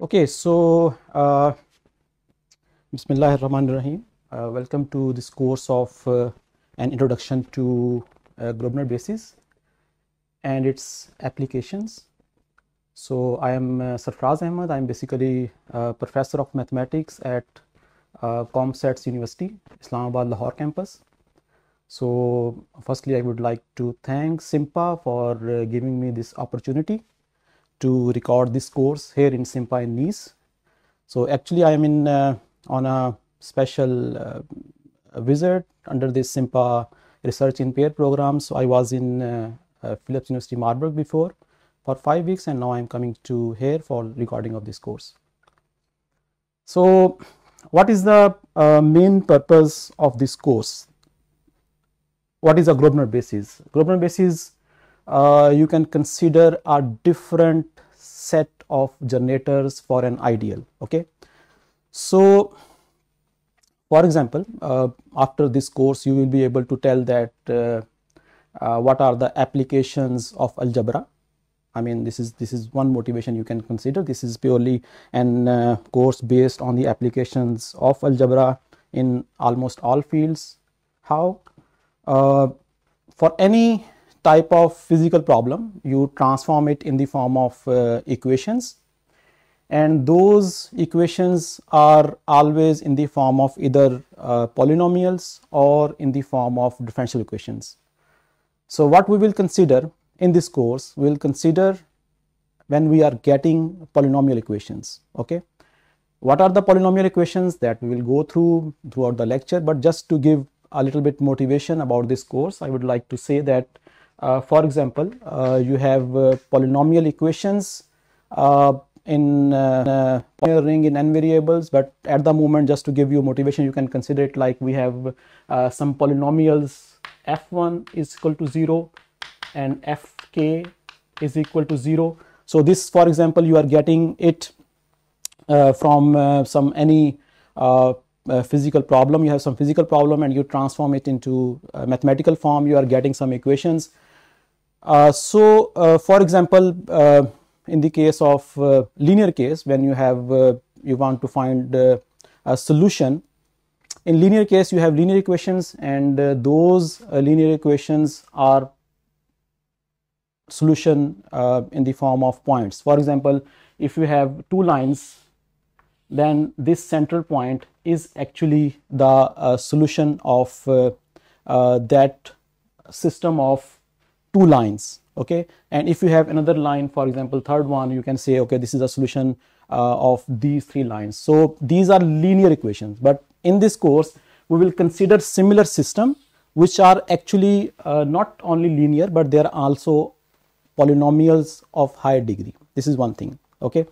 Okay, so Bismillahirrahmanirrahim. Welcome to this course of an introduction to Gröbner basis and its applications. So I am Sarfraz Ahmad. I am basically a professor of mathematics at COMSATS University, Islamabad, Lahore campus. So firstly, I would like to thank CIMPA for giving me this opportunity to record this course here in CIMPA in Nice. So actually I am in on a special visit under this CIMPA research in pair program. So I was in Philipps University Marburg before for 5 weeks, and now I am coming to here for recording of this course. So what is the main purpose of this course? What is a Gröbner basis? Gröbner basis, you can consider a different set of generators for an ideal. Okay, so for example, after this course you will be able to tell that what are the applications of algebra. I mean, this is one motivation you can consider. This is purely an course based on the applications of algebra in almost all fields. How for any type of physical problem, you transform it in the form of equations, and those equations are always in the form of either polynomials or in the form of differential equations. So what we will consider in this course, we will consider when we are getting polynomial equations. Okay, what are the polynomial equations that we will go throughout the lecture, but just to give a little bit motivation about this course, I would like to say that for example, you have polynomial equations in a ring in n variables, but at the moment, just to give you motivation, you can consider it like we have some polynomials f1 is equal to 0 and fk is equal to 0. So this, for example, you are getting it from some any physical problem. You have some physical problem and you transform it into mathematical form, you are getting some equations. For example, in the case of linear case, when you have you want to find a solution, in linear case you have linear equations, and those linear equations are solution in the form of points. For example, if you have two lines, then this central point is actually the solution of that system of two lines. Okay, and if you have another line, for example third one, you can say okay, this is a solution of these three lines. So these are linear equations, but in this course we will consider similar system which are actually not only linear, but they are also polynomials of higher degree. This is one thing. Okay,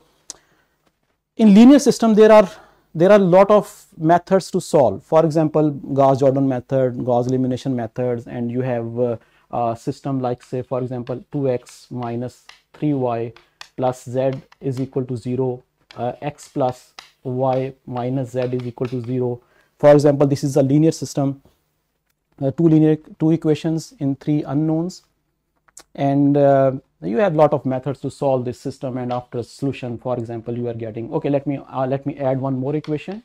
in linear system there are a lot of methods to solve. For example, Gauss-Jordan method, Gauss elimination methods, and you have system like, say for example 2x minus 3y plus z is equal to 0, x plus y minus z is equal to 0. For example, this is a linear system, two equations in three unknowns, and you have lot of methods to solve this system, and after a solution, for example, you are getting, okay, let me add one more equation,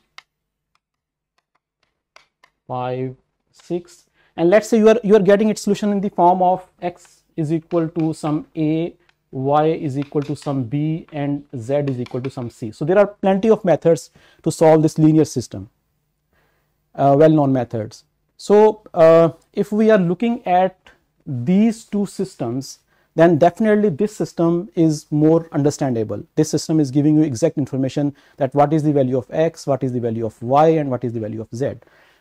5, 6, and let's say you are getting its solution in the form of x is equal to some a, y is equal to some b, and z is equal to some c. So there are plenty of methods to solve this linear system, well-known methods. So if we are looking at these two systems, then definitely this system is more understandable. This system is giving you exact information that what is the value of x, what is the value of y, and what is the value of z.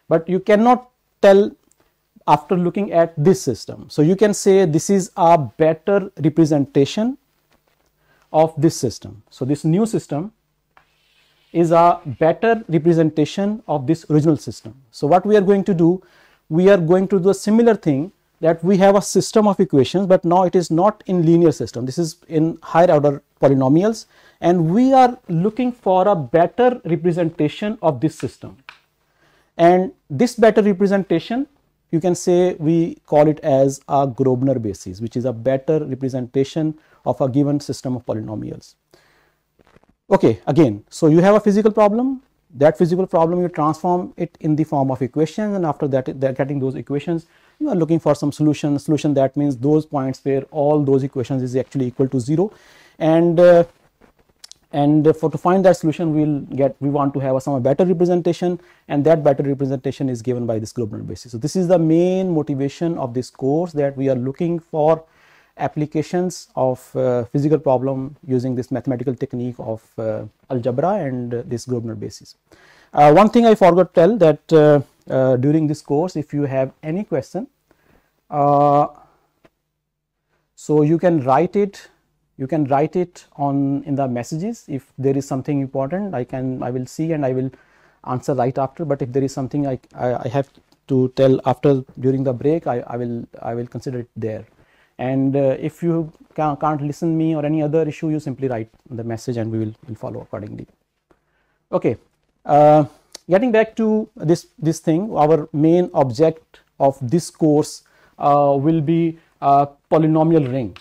But you cannot tell after looking at this system. So you can say this is a better representation of this system. So this new system is a better representation of this original system. So what we are going to do, we are going to do a similar thing, that we have a system of equations, but now it is not in linear system. This is in higher order polynomials, and we are looking for a better representation of this system. And this better representation, you can say we call it as a Gröbner basis, which is a better representation of a given system of polynomials. Okay, again, so you have a physical problem. That physical problem, you transform it in the form of equations, and after that, getting those equations, you are looking for some solution. Solution, that means those points where all those equations is actually equal to 0, and for to find that solution, we want to have some better representation, and that better representation is given by this Gröbner basis. So this is the main motivation of this course, that we are looking for applications of physical problem using this mathematical technique of algebra and this Gröbner basis. One thing I forgot to tell, that during this course, if you have any question, so you can write it on in the messages. If there is something important, I will see and I will answer right after. But if there is something I have to tell after during the break, I will consider it there. And if you can't listen me or any other issue, you simply write the message and we will follow accordingly. Okay, getting back to this thing, our main object of this course will be a polynomial ring.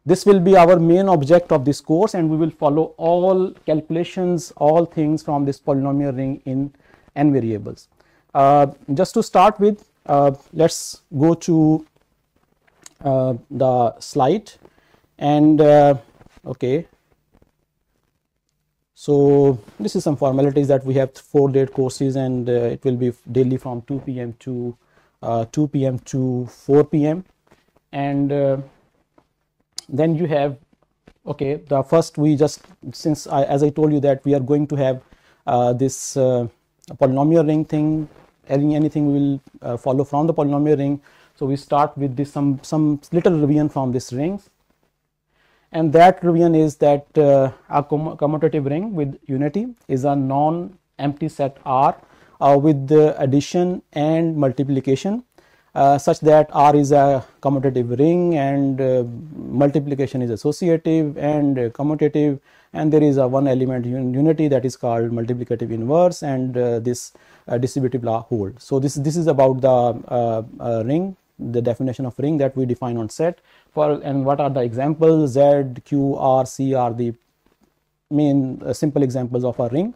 This will be our main object of this course, and we will follow all calculations, all things from this polynomial ring in n variables. Just to start with, let's go to the slide, and okay, so this is some formalities that we have 4-day courses, and it will be daily from 2 p.m. to 2 p.m. to 4 p.m. and then you have, okay, the first, we just, since as I told you that we are going to have this polynomial ring thing, anything we will follow from the polynomial ring. So we start with this some little revision from this rings, and that revision is that a commutative ring with unity is a non-empty set R with the addition and multiplication, such that R is a commutative ring, and multiplication is associative and commutative, and there is a one element unity that is called multiplicative inverse, and this distributive law holds. So this is about the ring, the definition of ring that we define on set for, and what are the examples. Z, Q, R, C are the main simple examples of a ring.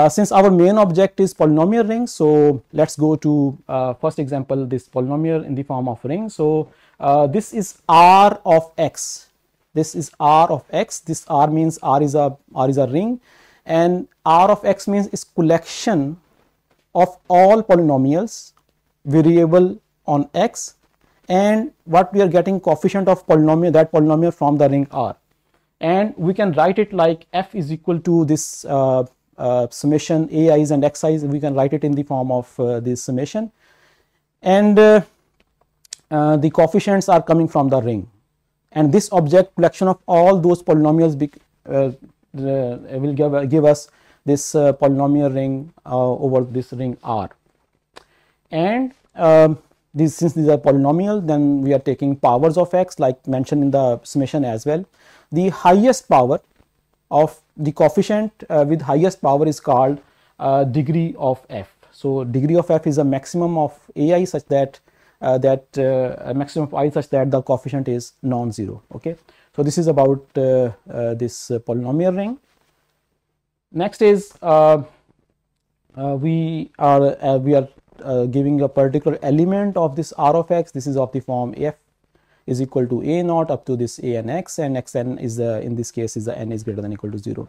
Since our main object is polynomial ring, so let's go to first example, this polynomial in the form of ring. So this is R of x. This is R of x. This R means R is a ring, and R of x means is collection of all polynomials variable on x, and what we are getting coefficient of polynomial, that polynomial from the ring R, and we can write it like f is equal to this summation ai's and xi's. We can write it in the form of this summation, and the coefficients are coming from the ring, and this object collection of all those polynomials will give us this polynomial ring over this ring R. And since these are polynomial, then we are taking powers of x like mentioned in the summation as well. The highest power of the coefficient with highest power is called degree of f. So degree of f is a maximum of ai such that a maximum of I such that the coefficient is non-zero. Okay, so this is about this polynomial ring. Next is we are giving a particular element of this R of x. This is of the form f is equal to a naught up to this a n x, and xn is in this case is the n is greater than equal to 0.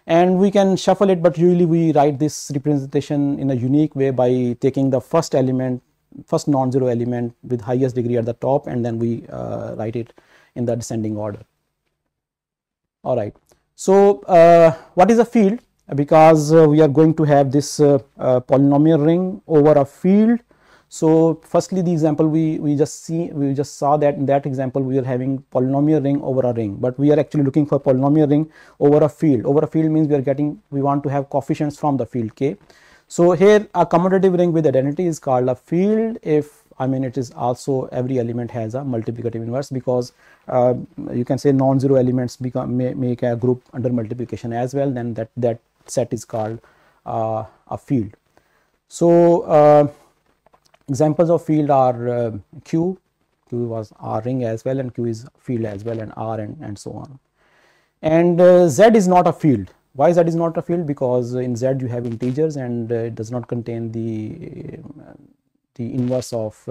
And we can shuffle it, but usually we write this representation in a unique way by taking the first element, first non-zero element with highest degree at the top, and then we write it in the descending order. All right. So what is a field? Because we are going to have this polynomial ring over a field. So firstly, the example we just saw that in that example we are having polynomial ring over a ring, but we are actually looking for polynomial ring over a field. Over a field means we want to have coefficients from the field k. So here a commutative ring with identity is called a field if it is also every element has a multiplicative inverse, because you can say non-zero elements make a group under multiplication as well, then that set is called a field. So examples of field are Q Q was R ring as well, and Q is field as well, and R and so on. And Z is not a field. Why Z is not a field? Because in Z you have integers, and it does not contain the inverse of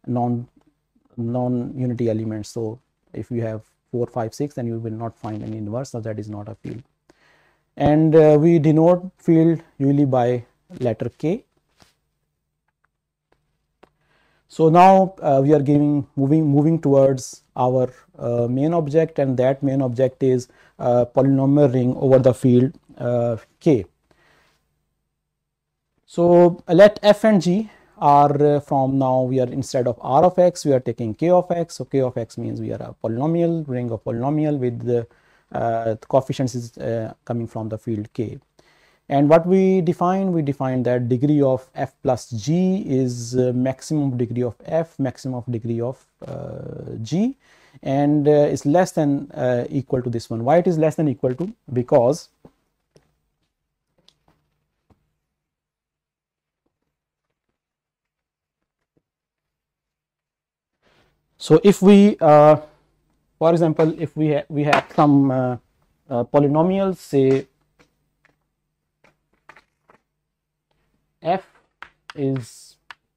non-unity elements. So if you have 4, 5, 6, then you will not find any inverse, so that is not a field. And we denote field usually by letter K. So now we are moving towards our main object, and that main object is polynomial ring over the field K. So let F and G are from now, we are, instead of R of X, we are taking K of X. So K of X means we are a polynomial, ring of polynomial with the coefficients is coming from the field K. And what we define that degree of F plus G is maximum degree of F, maximum degree of G, and is less than equal to this one. Why it is less than equal to? Because so if we for example, if we have some polynomials, say F is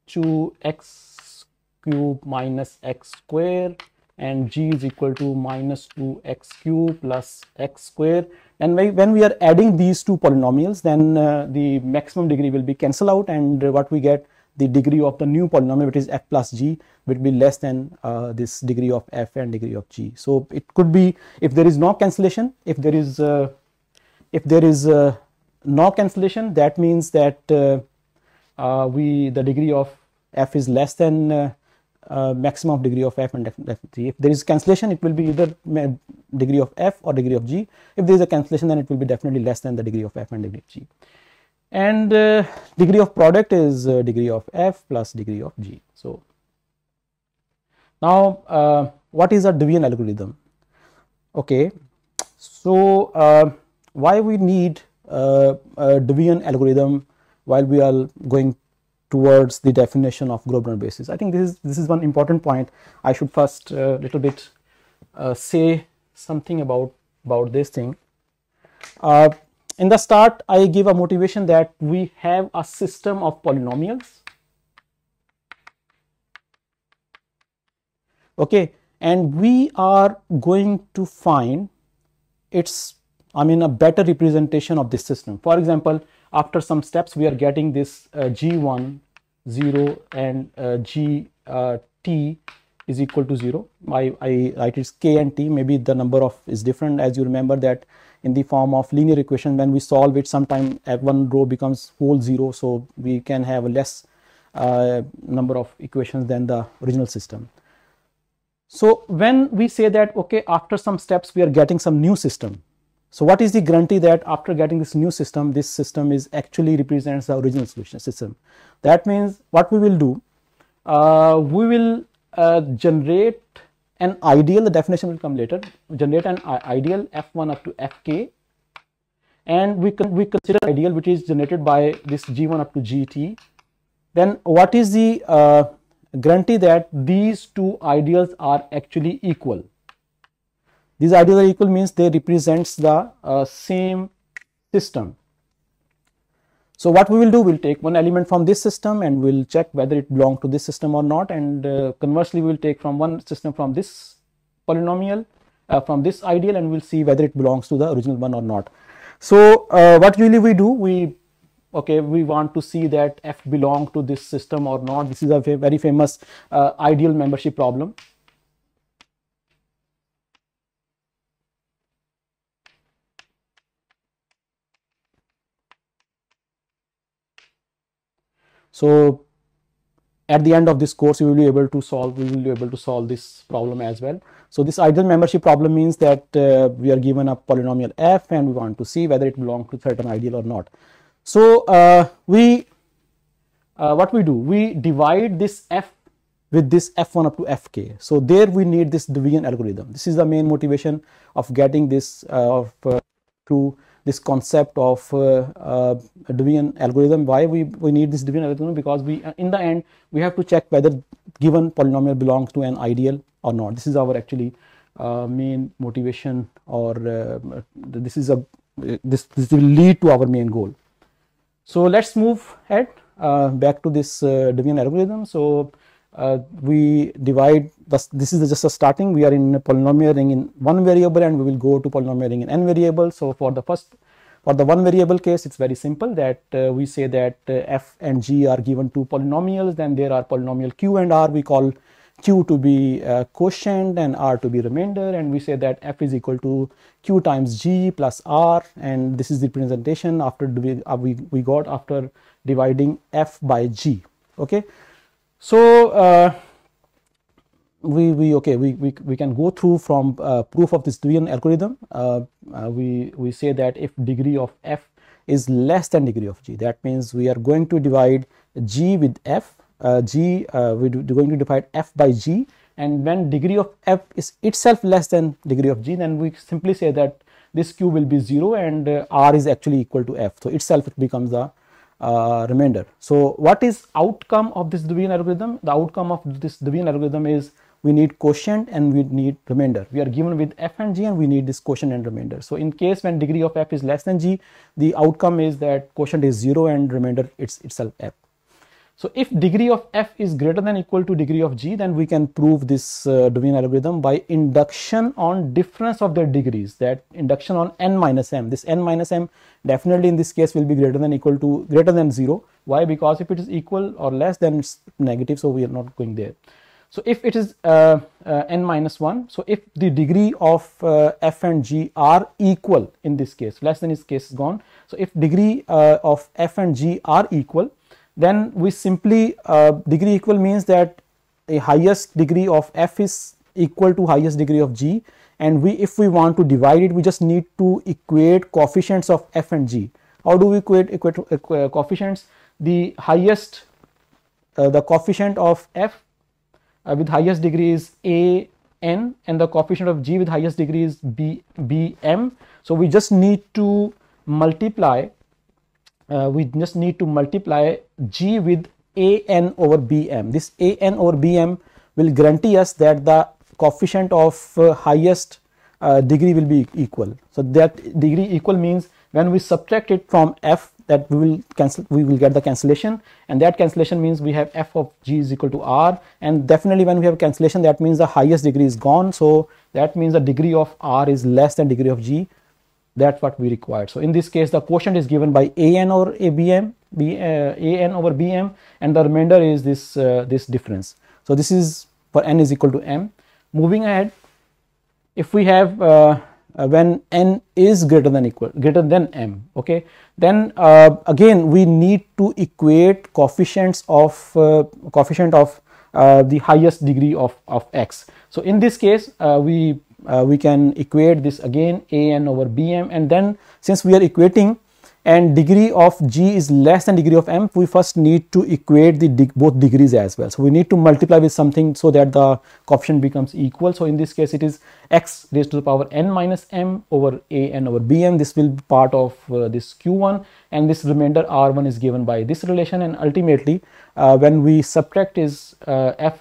2x cube minus x square, and G is equal to minus 2x cube plus x square, and when we are adding these two polynomials, then the maximum degree will be cancelled out, and what we get, the degree of the new polynomial, which is F plus G, will be less than this degree of F and degree of G. So it could be, if there is no cancellation, if there is no cancellation, that means that the degree of F is less than maximum degree of F and F. If there is cancellation, it will be either degree of F or degree of G. If there is a cancellation, then it will be definitely less than the degree of F and degree of G. And degree of product is degree of F plus degree of G. So now what is a division algorithm? Okay, so why we need a division algorithm while we are going towards the definition of Gröbner basis? I think this is one important point. I should first little bit say something about this thing. In the start, I give a motivation that we have a system of polynomials. Okay, and we are going to find its, I mean, a better representation of this system. For example, after some steps, we are getting this G1 0 and T is equal to 0. I write it K and T. Maybe the number of is different, as you remember that in the form of linear equation, when we solve it, sometime at one row becomes whole 0, so we can have a less number of equations than the original system. So when we say that, okay, after some steps we are getting some new system, so what is the guarantee that after getting this new system, this system is actually represents the original solution system? That means what we will do, we will generate an ideal, the definition will come later, generate an ideal F1 up to Fk, and we consider ideal which is generated by this G1 up to Gt. Then what is the guarantee that these two ideals are actually equal? These ideals are equal means they represents the same system. So what we will do, we'll take one element from this system and we'll check whether it belongs to this system or not, and conversely we'll take from one system from this polynomial, from this ideal, and we'll see whether it belongs to the original one or not. So what really we do, we want to see that F belongs to this system or not. This is a very famous ideal membership problem. So at the end of this course, we will be able to solve this problem as well. So this ideal membership problem means that we are given a polynomial F and we want to see whether it belongs to certain ideal or not. So what we do, we divide this F with this F1 up to Fk. So there we need this division algorithm. This is the main motivation of getting this to this concept of division algorithm. Why we need this division algorithm? Because we in the end we have to check whether given polynomial belongs to an ideal or not. This is our actually main motivation, or this will lead to our main goal. So let's move ahead back to this division algorithm. So we divide this is just a starting. We are in a polynomial ring in one variable, and we will go to polynomial ring in n variables. So for the one variable case, it's very simple that we say that f and g are given two polynomials. Then there are polynomial q and r. We call q to be quotient and r to be remainder, and we say that f is equal to q times g plus r, and this is the representation after we got after dividing f by g. Okay, so we can go through from proof of this division algorithm. We say that if degree of f is less than degree of g, that means we are going to divide g with f. We're going to divide f by g, and when degree of f is itself less than degree of g, then we simply say that this q will be 0 and r is actually equal to f. So itself it becomes the remainder. So what is outcome of this division algorithm? The outcome of this division algorithm is we need quotient and we need remainder. We are given with f and g, and we need this quotient and remainder. So in case when degree of f is less than g, the outcome is that quotient is 0 and remainder itself f. So if degree of f is greater than or equal to degree of g, then we can prove this division algorithm by induction on difference of their degrees, that induction on n minus m. This n minus m definitely in this case will be greater than or equal to greater than 0. Why? Because if it is equal or less, then it's negative, so we are not going there. So if it is n minus 1, so if the degree of f and g are equal in this case, less than this case is gone. So if degree of f and g are equal, then we simply degree equal means that a highest degree of f is equal to highest degree of g, and if we want to divide it, we just need to equate coefficients of f and g. How do we equate coefficients? The highest the coefficient of f with highest degree is a n, and the coefficient of g with highest degree is b m. So we just need to multiply g with a n over b m. This a n over b m will guarantee us that the coefficient of highest degree will be equal. So that degree equal means when we subtract it from f, that we will get the cancellation, and that cancellation means we have f of g is equal to r, and definitely when we have cancellation, that means the highest degree is gone. So that means the degree of r is less than degree of g. That's what we required. So in this case, the quotient is given by a n over a n over bm, and the remainder is this difference. So this is for n is equal to m. Moving ahead, if we have when n is greater than m, okay, then again we need to equate coefficients of the highest degree of x. So in this case, we can equate this again a n over bm, and then since we are equating and degree of g is less than degree of m, we first need to equate the both degrees as well. So we need to multiply with something so that the coefficient becomes equal. So in this case, it is x raised to the power n minus m over a n over bm. This will be part of this q1, and this remainder r1 is given by this relation, and ultimately when we subtract is f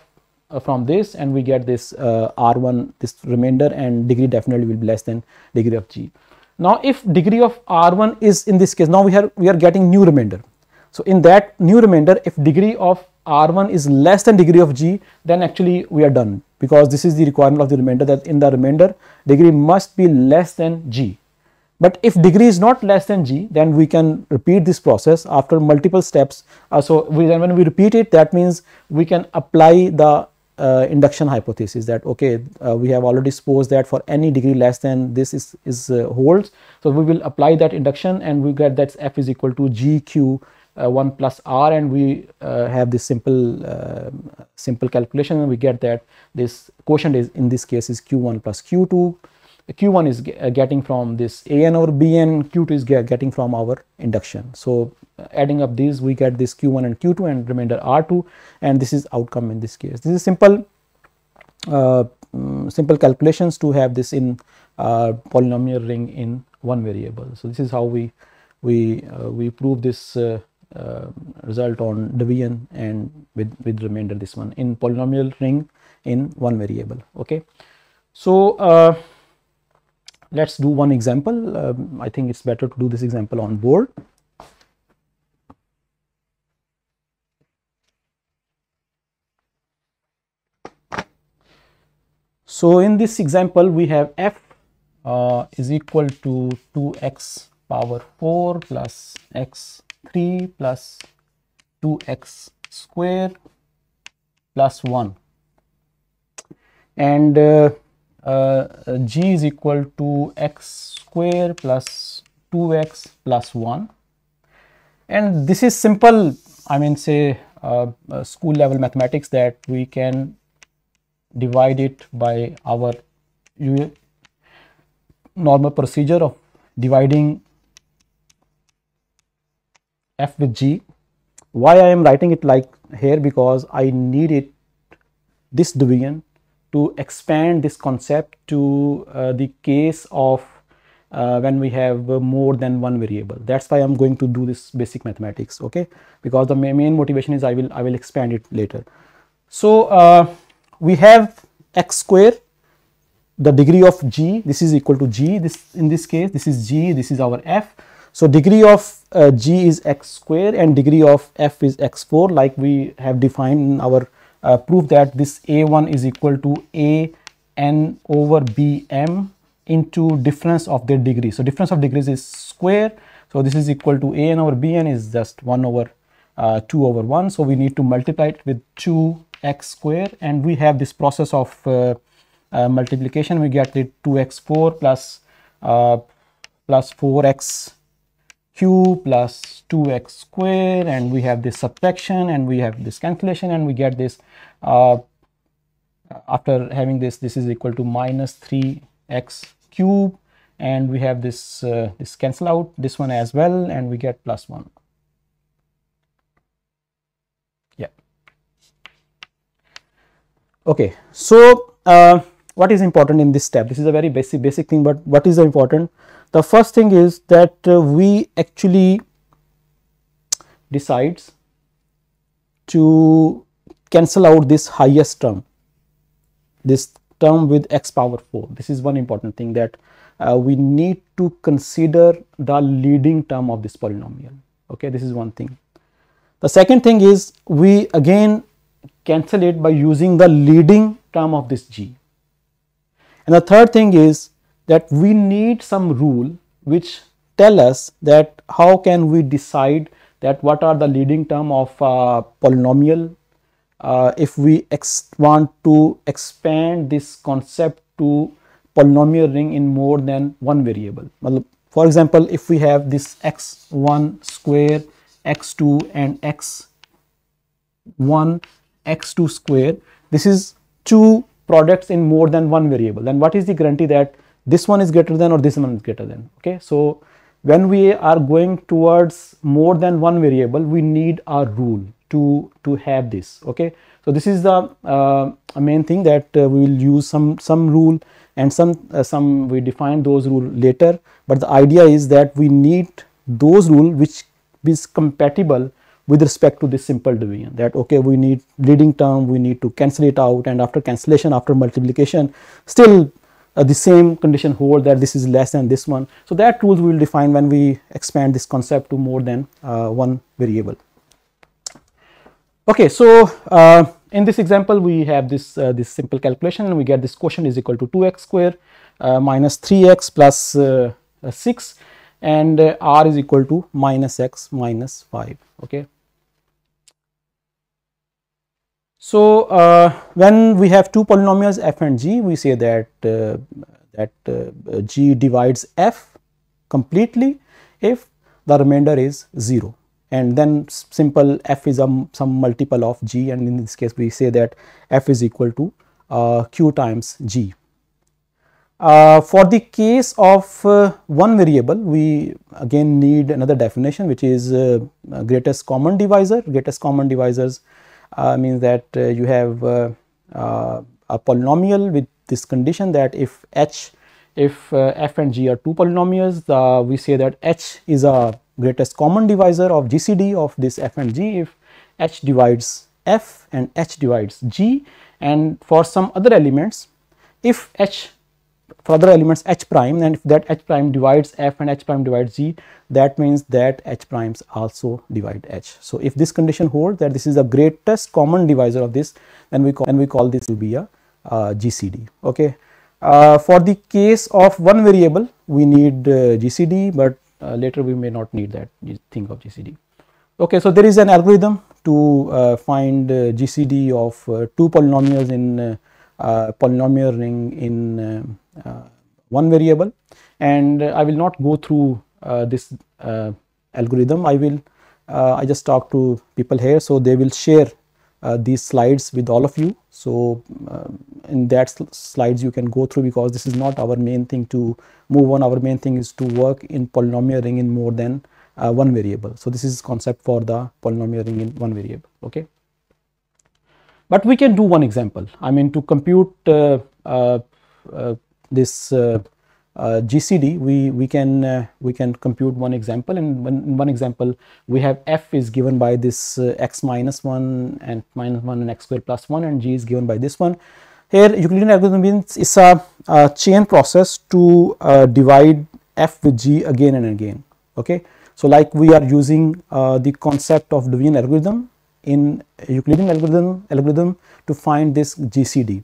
from this, and we get this r1, this remainder, and degree definitely will be less than degree of g. Now if degree of r1 is, in this case, now we are getting new remainder. So in that new remainder, if degree of r1 is less than degree of g, then actually we are done, because this is the requirement of the remainder, that in the remainder degree must be less than g. But if degree is not less than g, then we can repeat this process after multiple steps. When we repeat it, that means we can apply the induction hypothesis, that okay, we have already supposed that for any degree less than this is holds. So we will apply that induction, and we get that f is equal to gq1 plus r, and we have this simple calculation, and we get that this quotient is, in this case, is q1 plus q2. q1 is getting from this a n over b n, q2 is getting from our induction. So adding up these, we get this q1 and q2 and remainder r2, and this is outcome in this case. This is simple calculations to have this in polynomial ring in one variable. So this is how we prove this result on division and with remainder, this one in polynomial ring in one variable. Okay, so let's do one example. I think it's better to do this example on board. So in this example we have f is equal to 2x power 4 plus x3 plus 2x square plus 1, and g is equal to x square plus 2x plus 1, and this is simple, I mean say school level mathematics, that we can divide it by our normal procedure of dividing f with g. Why I am writing it like here? Because I needed this division to expand this concept to the case of when we have more than one variable. That's why I'm going to do this basic mathematics, okay, because the main motivation is I will expand it later. So we have x square, the degree of g, this is equal to g, this in this case this is g, this is our f. So degree of g is x square and degree of f is x4, like we have defined in our proof that this a1 is equal to a n over bm into difference of their degree. So difference of degrees is square, so this is equal to a n over bn is just 1 over 2 over 1. So we need to multiply it with 2x square, and we have this process of multiplication. We get it 2x4 plus 4x cube plus 2x square, and we have this subtraction and we have this cancellation, and we get this after having this is equal to minus 3x cube, and we have this this cancel out this one as well, and we get plus 1. Yeah. Okay, so what is important in this step? This is a very basic thing, but what is important? The first thing is that we actually decides to cancel out this highest term, this term with x power 4. This is one important thing, that we need to consider the leading term of this polynomial. Okay, this is one thing. The second thing is we again cancel it by using the leading term of this g. And the third thing is that we need some rule which tell us that how can we decide that what are the leading term of polynomial if we want to expand this concept to polynomial ring in more than one variable. For example, if we have this x1 square, x2 and x1, x2 square, this is two products in more than one variable, then what is the guarantee that this one is greater than or this one is greater than? Okay, so when we are going towards more than one variable, we need a rule to have this. Okay, so this is the main thing, that we will use some rule, and some we define those rule later, but the idea is that we need those rule which is compatible with respect to this simple division, that okay, we need leading term, we need to cancel it out, and after cancellation, after multiplication, still the same condition hold, that this is less than this one. So that rules we will define when we expand this concept to more than one variable. Okay, so in this example we have this this simple calculation, and we get this quotient is equal to 2x square minus 3x plus 6, and r is equal to minus x minus 5. Okay, so when we have two polynomials f and g, we say that g divides f completely if the remainder is 0, and then simple f is some multiple of g, and in this case we say that f is equal to q times g. For the case of one variable, we again need another definition, which is greatest common divisor. Greatest common divisors means that you have a polynomial with this condition, that if h if f and g are two polynomials, we say that h is a greatest common divisor of GCD of this f and g if h divides f and h divides g, and for some other elements, if h for other elements h prime, and if that h prime divides f and h prime divides g, that means that h primes also divide h. So if this condition holds that this is the greatest common divisor of this, then we call this to be a GCD. Okay. For the case of one variable, we need GCD, but later we may not need that. Think of GCD. Okay, so there is an algorithm to find GCD of two polynomials in polynomial ring in one variable, and I will not go through this algorithm. I just talk to people here, so they will share these slides with all of you. So in that slides you can go through, because this is not our main thing to move on. Our main thing is to work in polynomial ring in more than one variable. So this is concept for the polynomial ring in one variable. Okay, but we can do one example. I mean, to compute this GCD, we can compute one example, and in one example we have f is given by this x minus 1 and minus 1 and x square plus 1, and g is given by this one. Here Euclidean algorithm means it's a chain process to divide f with g again and again. Okay, so like we are using the concept of division algorithm in Euclidean algorithm to find this GCD.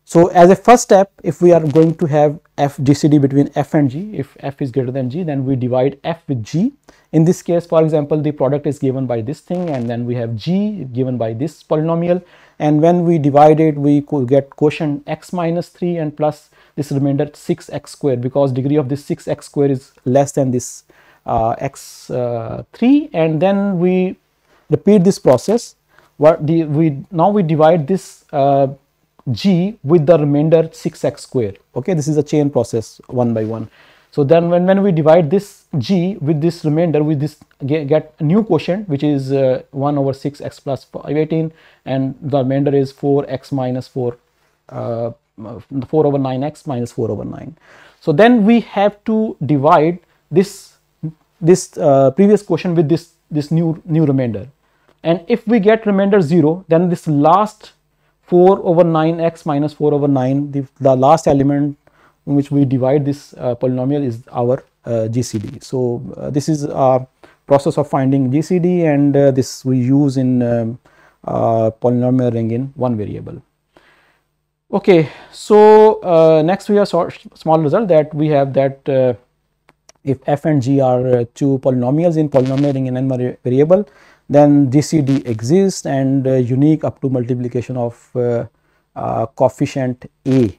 So as a first step, if we are going to have f GCD between f and g, if f is greater than g, then we divide f with g. In this case, for example, the product is given by this thing, and then we have g given by this polynomial, and when we divide it, we could get quotient x minus 3 and plus this remainder 6x squared, because degree of this 6x squared is less than this x3, and then we repeat this process. Now we divide this g with the remainder 6x squared. Okay, this is a chain process one by one. So then when we divide this g with this remainder, with this get a new quotient, which is 1 over 6x plus 518, and the remainder is 4x minus 4 over 9x minus 4 over 9. So then we have to divide this previous quotient with this new remainder, and if we get remainder 0, then this last 4 over 9x minus 4 over 9, the last element in which we divide this polynomial is our GCD. So this is a process of finding GCD, and this we use in polynomial ring in one variable. Okay, so next we have small result that we have that if f and g are two polynomials in polynomial ring in n variable, then GCD exists, and unique up to multiplication of coefficient a.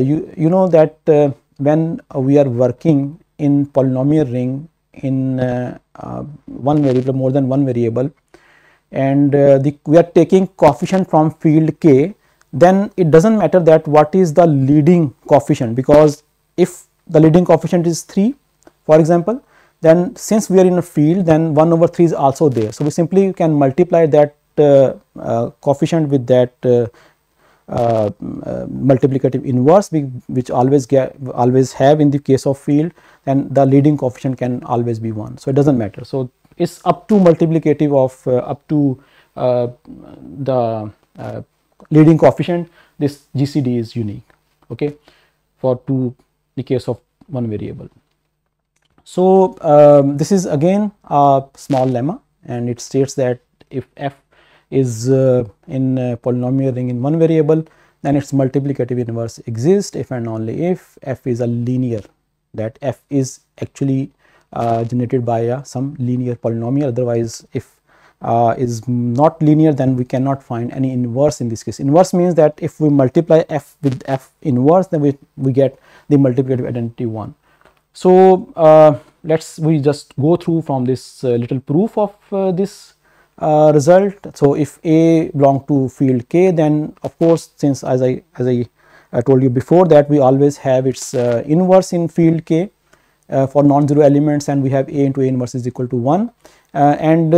You know that when we are working in polynomial ring in one variable, more than one variable, and we are taking coefficient from field k, then it doesn't matter that what is the leading coefficient, because if the leading coefficient is 3, for example, then since we are in a field, then 1 over 3 is also there. So we simply can multiply that coefficient with that multiplicative inverse, which always have in the case of field, and the leading coefficient can always be 1. So it doesn't matter. So it's up to multiplicative of up to the leading coefficient. This GCD is unique. Okay, for the case of one variable. So this is again a small lemma, and it states that if f is in polynomial ring in one variable, then its multiplicative inverse exists if and only if f is a linear, that f is actually generated by some linear polynomial. Otherwise, if is not linear, then we cannot find any inverse in this case. Inverse means that if we multiply f with f inverse, then we get the multiplicative identity 1. So we just go through from this little proof of this result. So if a belong to field k, then of course, since as I told you before, that we always have its inverse in field k for non-zero elements, and we have a into a inverse is equal to 1, and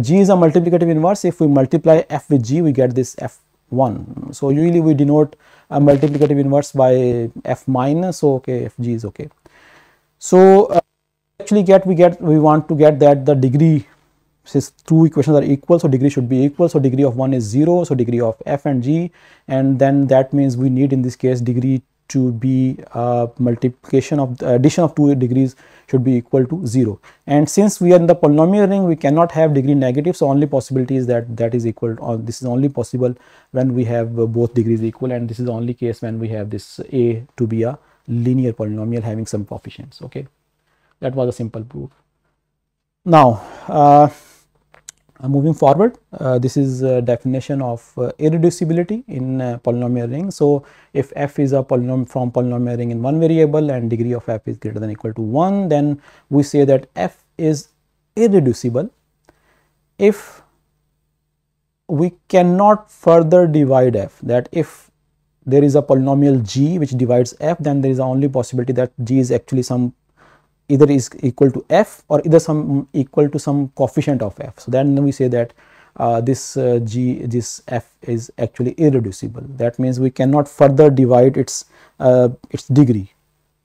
g is a multiplicative inverse. If we multiply f with g, we get this f 1. So usually we denote a multiplicative inverse by f minus. So okay, fg is okay. So actually we want to get that the degree, since two equations are equal, so degree should be equal. So degree of 1 is 0, so degree of f and g, and then that means we need in this case degree to be multiplication of the addition of two degrees should be equal to 0. And since we are in the polynomial ring, we cannot have degree negative, so only possibility is that is equal, or this is only possible when we have both degrees equal, and this is the only case when we have this a to be a linear polynomial having some coefficients. Okay, that was a simple proof. Now moving forward, this is a definition of irreducibility in polynomial ring. So if f is a polynomial from polynomial ring in one variable and degree of f is greater than or equal to 1, then we say that f is irreducible if we cannot further divide f, that if there is a polynomial g which divides f, then there is the only possibility that g is actually some, either is equal to f or either some equal to some coefficient of f. So then we say that this f is actually irreducible. That means we cannot further divide its degree.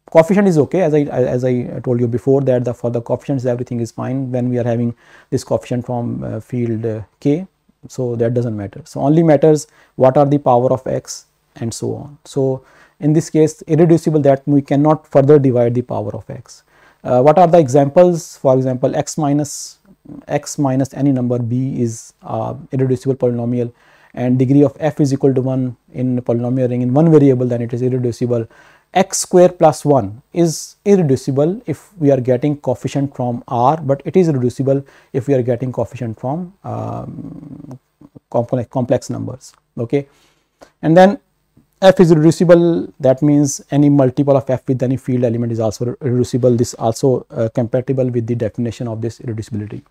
Coefficient is okay, as I told you before, that for the coefficients everything is fine when we are having this coefficient from field k. So that doesn't matter. So only matters what are the power of x and so on. So in this case irreducible, that we cannot further divide the power of x. What are the examples? For example, x minus any number b is irreducible polynomial, and degree of f is equal to 1 in polynomial ring in one variable, then it is irreducible. X square plus 1 is irreducible if we are getting coefficient from R, but it is irreducible if we are getting coefficient from complex numbers. Okay, and then f is irreducible, that means any multiple of f with any field element is also irreducible. This also compatible with the definition of this irreducibility.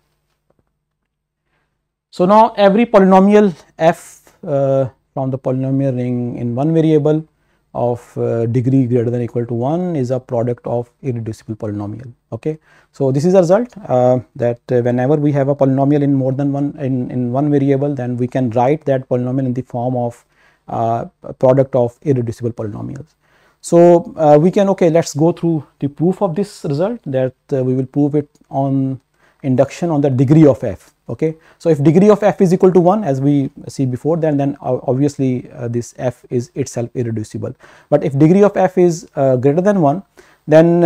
So now every polynomial f from the polynomial ring in one variable of degree greater than or equal to 1 is a product of irreducible polynomial. Okay, so this is a result that whenever we have a polynomial in more than one in one variable, then we can write that polynomial in the form of product of irreducible polynomials. So we can, okay, let's go through the proof of this result, that we will prove it on induction on the degree of f. Okay, so if degree of f is equal to 1, as we see before, then obviously this f is itself irreducible. But if degree of f is greater than 1, then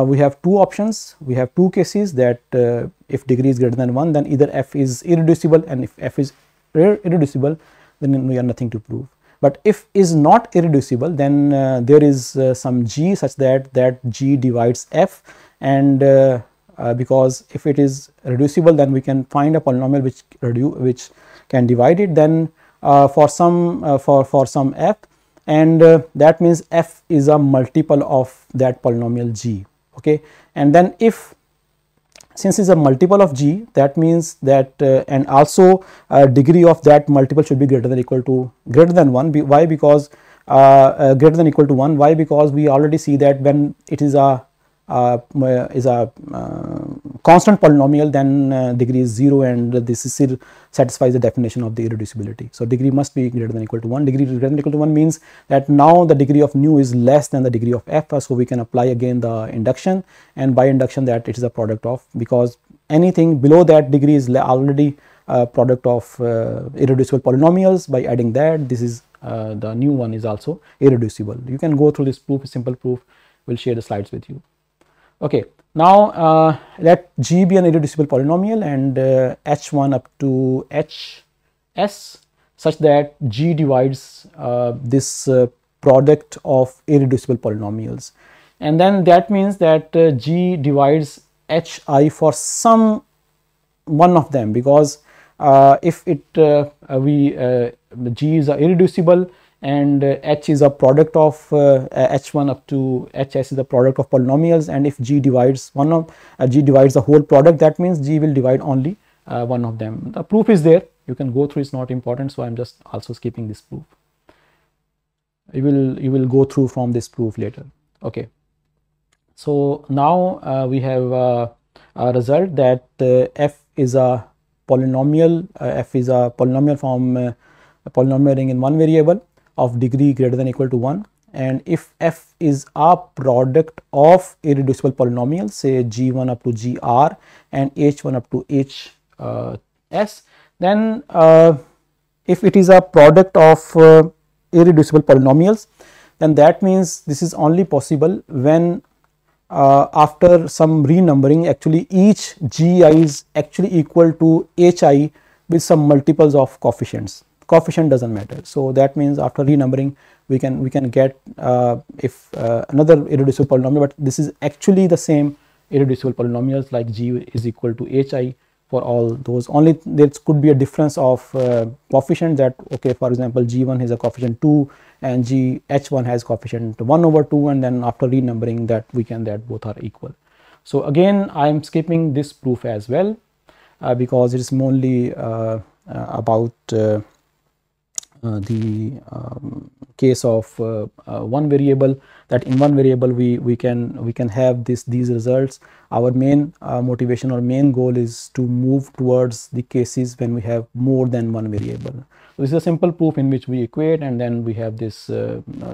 we have two options, we have two cases, that if degree is greater than 1, then either f is irreducible, and if f is irreducible, then we have nothing to prove. But if is not irreducible, then there is some g such that g divides f, and because if it is reducible, then we can find a polynomial which can divide it, then for some f, and that means f is a multiple of that polynomial g. Okay, and then if since it's a multiple of g, that means that and also degree of that multiple should be greater than or equal to greater than 1. Why? Because greater than or equal to 1. Why? Because we already see that when it is a constant polynomial, then degree is 0, and this is satisfies the definition of the irreducibility. So degree must be greater than or equal to 1. Degree greater than or equal to 1 means that now the degree of nu is less than the degree of f, so we can apply again the induction, and by induction that it is a product of, because anything below that degree is already a product of irreducible polynomials. By adding that, this is the new one is also irreducible. You can go through this proof, simple proof. We'll share the slides with you. Okay, now let g be an irreducible polynomial, and h1 up to hs such that g divides this product of irreducible polynomials, and then that means that g divides hi for some one of them, because if it g is irreducible and h is a product of h1 up to hs is a product of polynomials, and if g divides g divides the whole product, that means g will divide only one of them. The proof is there, you can go through, it's not important, so I'm just also skipping this proof. You will go through from this proof later. Okay, so now we have a result that f is a polynomial, f is a polynomial from a polynomial ring in one variable of degree greater than or equal to 1, and if f is a product of irreducible polynomials, say g1 up to gr and h1 up to hs, then if it is a product of irreducible polynomials, then that means this is only possible when after some renumbering actually each gi is actually equal to hi with some multiples of coefficients. Coefficient doesn't matter. So that means after renumbering we can get if another irreducible polynomial, but this is actually the same irreducible polynomials like g is equal to hi for all those. Only there could be a difference of coefficient, that okay, for example g1 has a coefficient 2 and h1 has coefficient 1 over 2, and then after renumbering that we can that both are equal. So again I am skipping this proof as well because it is mainly about the case of one variable, that in one variable we can have these results. Our main motivation or main goal is to move towards the cases when we have more than one variable. So this is a simple proof in which we equate and then we have this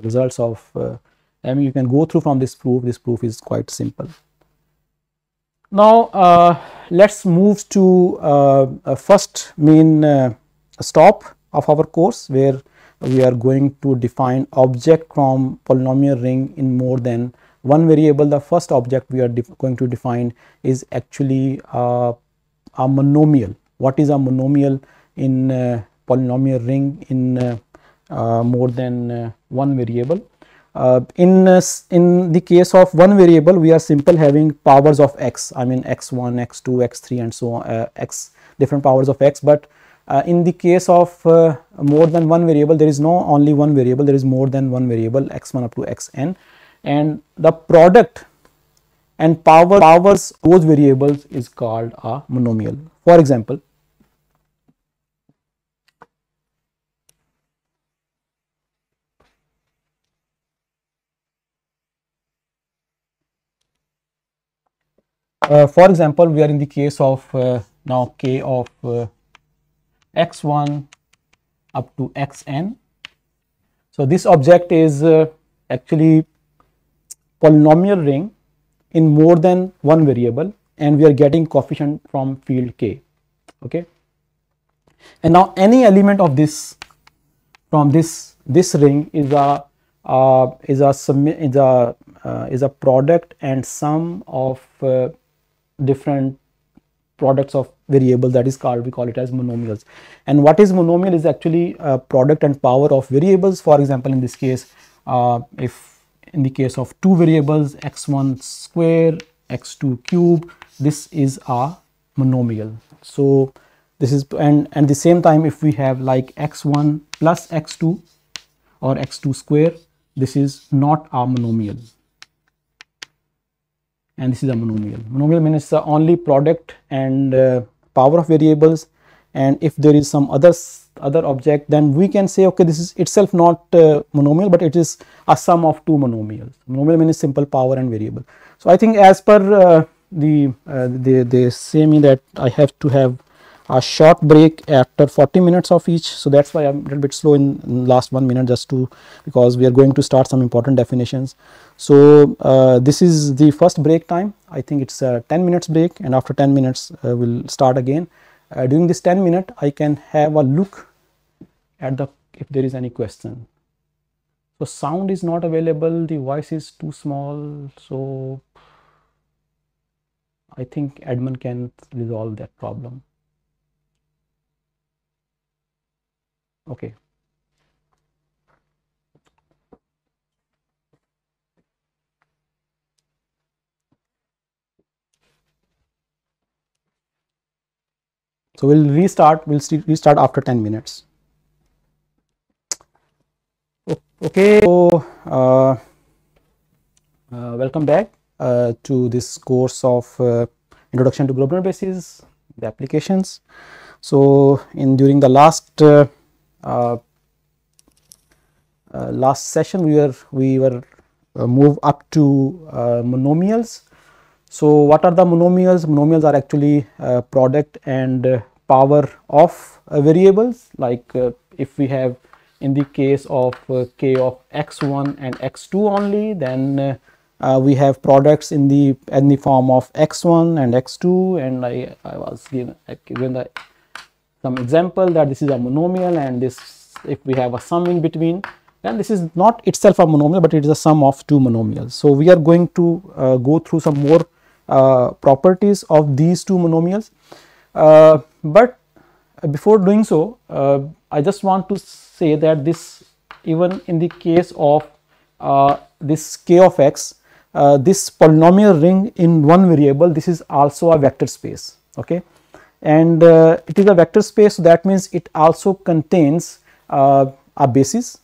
results of I mean you can go through from this proof. This proof is quite simple. Now let's move to a first main stop of our course, where we are going to define object from polynomial ring in more than one variable. The first object we are going to define is actually a monomial. What is a monomial in polynomial ring in more than one variable? In the case of one variable we are simple having powers of x, I mean x1, x2, x3 and so on, x different powers of x, but in the case of more than one variable there is no only one variable, there is more than one variable x1 up to xn, and the product and powers those variables is called a monomial. For example, we are in the case of now k of x1 up to xn. So this object is actually polynomial ring in more than one variable, and we are getting coefficient from field k. Okay, and now any element of this from this ring is a product and sum of different products of variables, that is called, we call it as monomials. And what is monomial is actually a product and power of variables. For example, in this case, if in the case of two variables x1 square, x2 cube, this is a monomial. So this is, and the same time if we have like x1 plus x2 or x2 square, this is not a monomial, and this is a monomial. Monomial means the only product and power of variables, and if there is some other object, then we can say okay, this is itself not monomial, but it is a sum of two monomials. Monomial means simple power and variable. So I think as per they say me that I have to have a short break after 40 minutes of each, so that's why I'm a little bit slow in last 1 minute, just to, because we are going to start some important definitions. So this is the first break time. I think it's a 10 minutes break, and after 10 minutes we'll start again. During this 10 minute I can have a look at if there is any question. So sound is not available, the voice is too small, so I think admin can resolve that problem. Okay. So we'll restart. We'll restart after 10 minutes. Okay. So welcome back to this course of Introduction to Gröbner basis, the applications. So during the last session we were moved up to monomials. So what are the monomials? Monomials are actually product and power of variables, like if we have in the case of k of x1 and x2 only, then we have products in the form of x1 and x2, and I was given some example that this is a monomial, and this, if we have a sum in between, then this is not itself a monomial, but it is a sum of two monomials. So we are going to go through some more properties of these two monomials, but before doing so, I just want to say that this, even in the case of this k of x, this polynomial ring in one variable, this is also a vector space, okay, and it is a vector space, so that means it also contains a basis.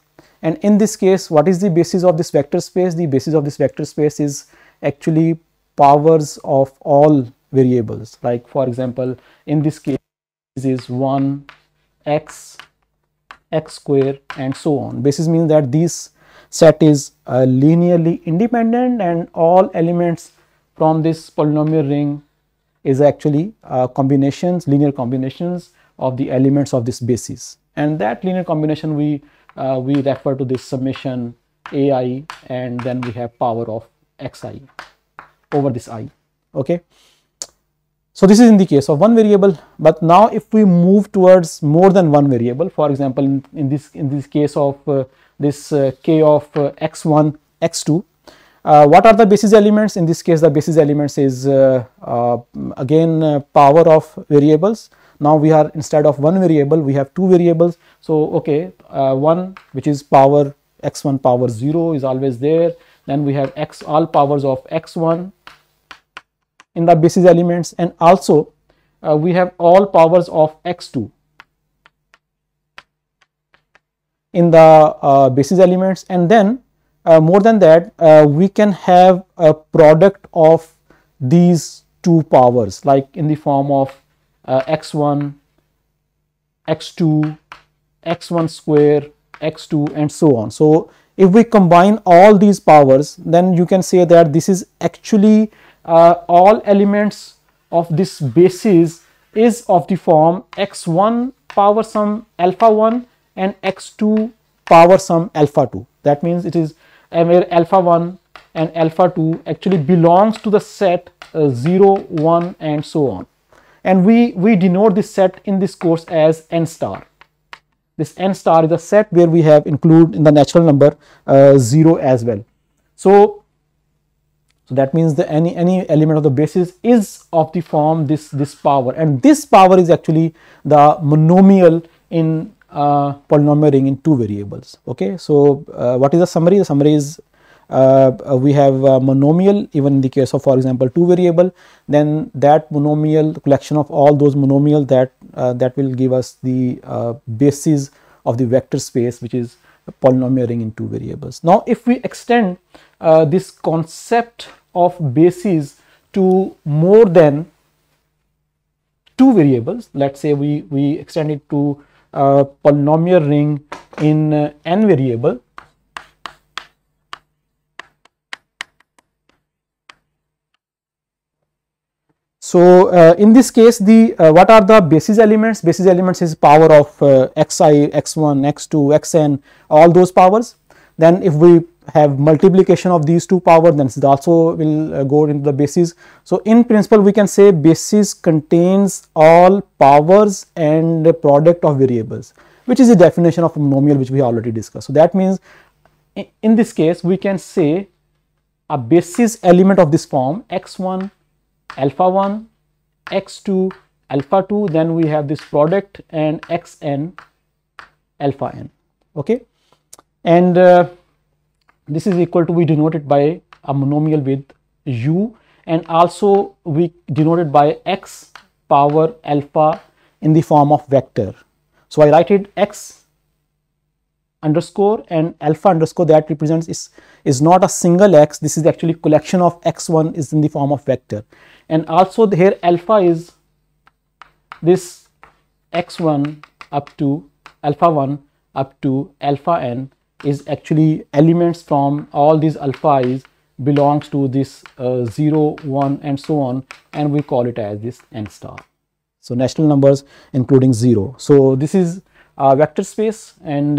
And in this case, what is the basis of this vector space? The basis of this vector space is actually powers of all variables. Like for example, in this case, this is 1, x, x square, and so on. Basis means that this set is linearly independent, and all elements from this polynomial ring is actually combinations, linear combinations of the elements of this basis. And that linear combination we refer to this summation ai, and then we have power of xi over this I, okay. So this is in the case of one variable, but now if we move towards more than one variable, for example, in this case of this k of x1, x2, what are the basis elements? In this case, the basis elements is again power of variables. Now we are, instead of one variable, we have two variables. So okay, one which is power x1 power 0 is always there. Then we have all powers of x1 in the basis elements, and also we have all powers of x2 in the basis elements. And then more than that, we can have a product of these two powers, like in the form of x1, x2, x1 square, x2, and so on. So if we combine all these powers, then you can say that this is actually all elements of this basis is of the form x1 power some alpha 1 and x2 power some alpha 2. That means it is where alpha 1 and alpha 2 actually belongs to the set 0, 1, and so on. And we denote this set in this course as n star. This n star is a set where we have include in the natural number 0 as well. So that means that any element of the basis is of the form this power, and this power is actually the monomial in polynomial ring in two variables, okay. So what is the summary? The summary is we have monomial even in the case of, for example, two variable, then that monomial, collection of all those monomial, that will give us the basis of the vector space, which is a polynomial ring in two variables. Now if we extend this concept of basis to more than two variables, let's say we extend it to polynomial ring in n variable. So in this case, the what are the basis elements? Basis elements is power of xi, x1, x2, xn, all those powers. Then if we have multiplication of these two powers, then it also will go into the basis. So in principle, we can say basis contains all powers and the product of variables, which is the definition of monomial, which we already discussed. So that means in this case, we can say a basis element of this form x1 alpha 1, x2 alpha 2, then we have this product and xn alpha n, okay. And this is equal to, we denote it by a monomial with u, and also we denote it by x power alpha in the form of vector. So I write it x underscore and alpha underscore, that represents is not a single x, this is actually collection of x1 is in the form of vector. And also here alpha is this x1 up to alpha 1 up to alpha n is actually elements from all these alpha i's belongs to this 0, 1, and so on, and we call it as this n star. So natural numbers including 0. So this is a vector space, and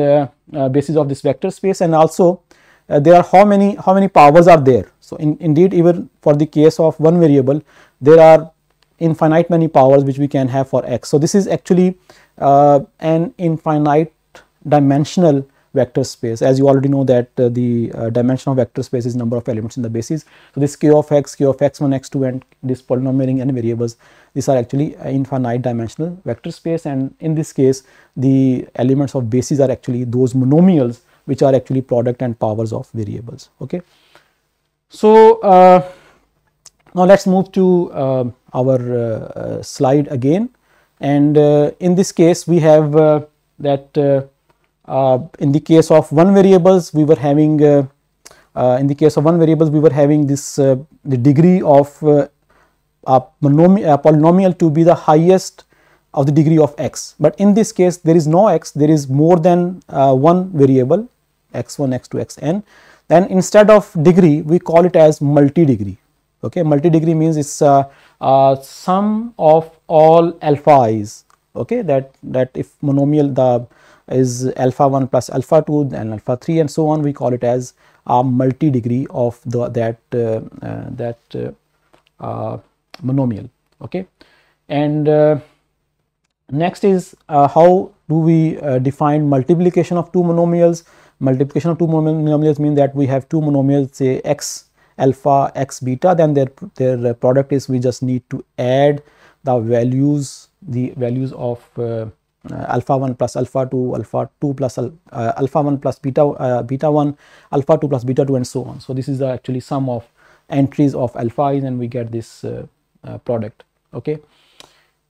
basis of this vector space, and also there are how many powers are there. So indeed, even for the case of one variable, there are infinite many powers which we can have for x. So this is actually an infinite dimensional vector space, as you already know that the dimension of vector space is number of elements in the basis. So this k of x1, x2, and this polynomial ring and variables, these are actually infinite dimensional vector space, and in this case the elements of basis are actually those monomials which are actually product and powers of variables. Okay, so now let's move to our slide again, and in this case we have that in the case of one variables we were having this the degree of a polynomial to be the highest of the degree of x, but in this case there is no x, there is more than one variable x1, x2, xn. Then instead of degree we call it as multi-degree. Okay, multi-degree means it's sum of all alpha i's. Okay, that if monomial is alpha 1 plus alpha 2 and alpha 3 and so on, we call it as a multi-degree of that monomial. Okay, and next is how do we define multiplication of two monomials. Multiplication of two monomials mean that we have two monomials, say x alpha, x beta, then their product is we just need to add the values of alpha 1 plus alpha 2, alpha 2 plus alpha 1 plus beta 1, alpha 2 plus beta 2, and so on. So this is actually sum of entries of alpha i's, and we get this product. Okay,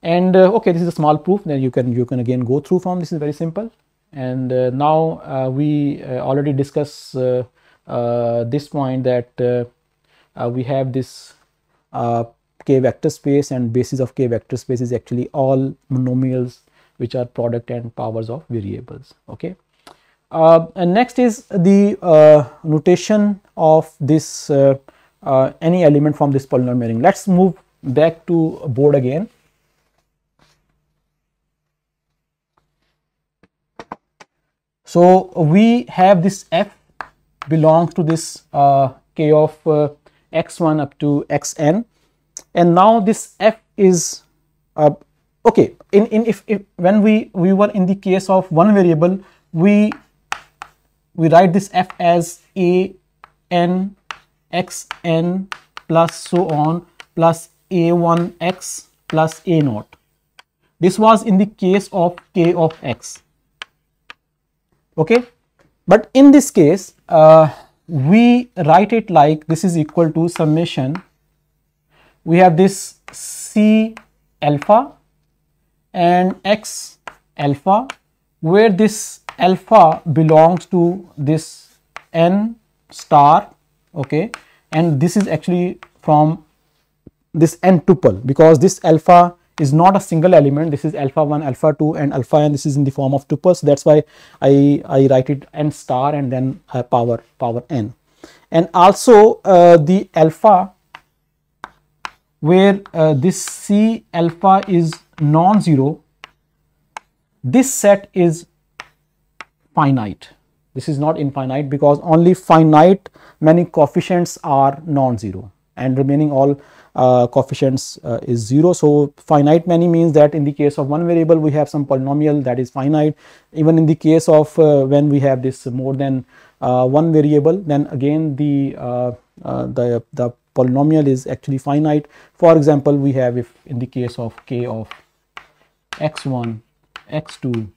and okay, this is a small proof that you can again go through from. This is very simple, and now we already discussed this point that we have this k vector space, and basis of k vector space is actually all monomials which are product and powers of variables. Okay, and next is the notation of this any element from this polynomial ring. Let's move back to board again. So we have this f belongs to this k of x1 up to xn, and now this f is okay. If when we were in the case of one variable, we write this f as a n xn plus so on plus a1x plus a naught. This was in the case of k of x. Okay, but in this case we write it like this is equal to summation. We have this c alpha and x alpha, where this alpha belongs to this n star. Okay, and this is actually from this n tuple, because this alpha is not a single element. This is alpha 1, alpha 2 and alpha n. This is in the form of tuples. That's why I write it n star and then power n. And also the alpha where this c alpha is non-zero, this set is finite. This is not infinite, because only finite many coefficients are non-zero and remaining all coefficients is 0. So finite many means that in the case of one variable we have some polynomial that is finite. Even in the case of when we have this more than one variable, then again the polynomial is actually finite. For example, we have, if in the case of k of x1, x2,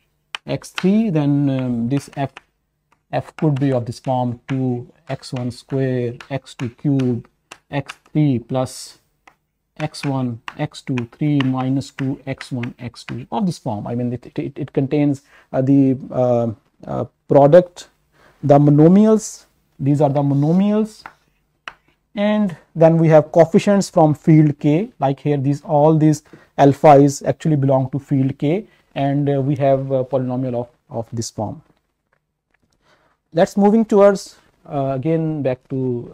x3, then this f could be of this form 2x1 square, x2 cube, x3 plus x1, x2, 3 minus 2, x1, x2, of this form. I mean, it contains the product, the monomials. These are the monomials, and then we have coefficients from field k, like here all these alpha is actually belong to field k, and we have a polynomial of this form. Let's moving towards again back to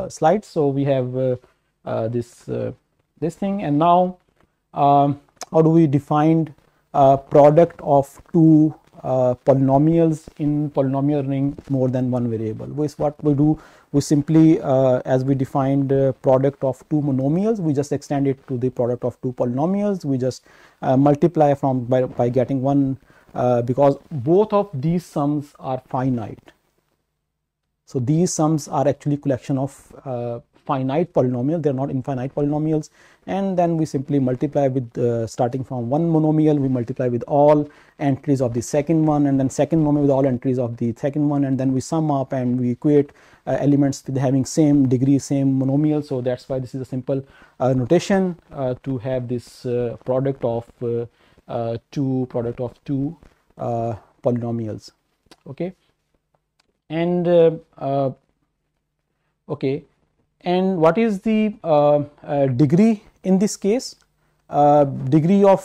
slides. So we have this thing, and now how do we define product of two polynomials in polynomial ring more than one variable. What we do, we simply as we defined product of two monomials, we just extend it to the product of two polynomials. We just multiply from by getting one because both of these sums are finite. So these sums are actually collection of finite polynomial, they are not infinite polynomials, and then we simply multiply with starting from one monomial, we multiply with all entries of the second one, and then second monomial with all entries of the second one, and then we sum up and we equate elements with having same degree, same monomial. So that's why this is a simple notation to have this product of two polynomials. Okay, and okay. And what is the degree in this case? Degree of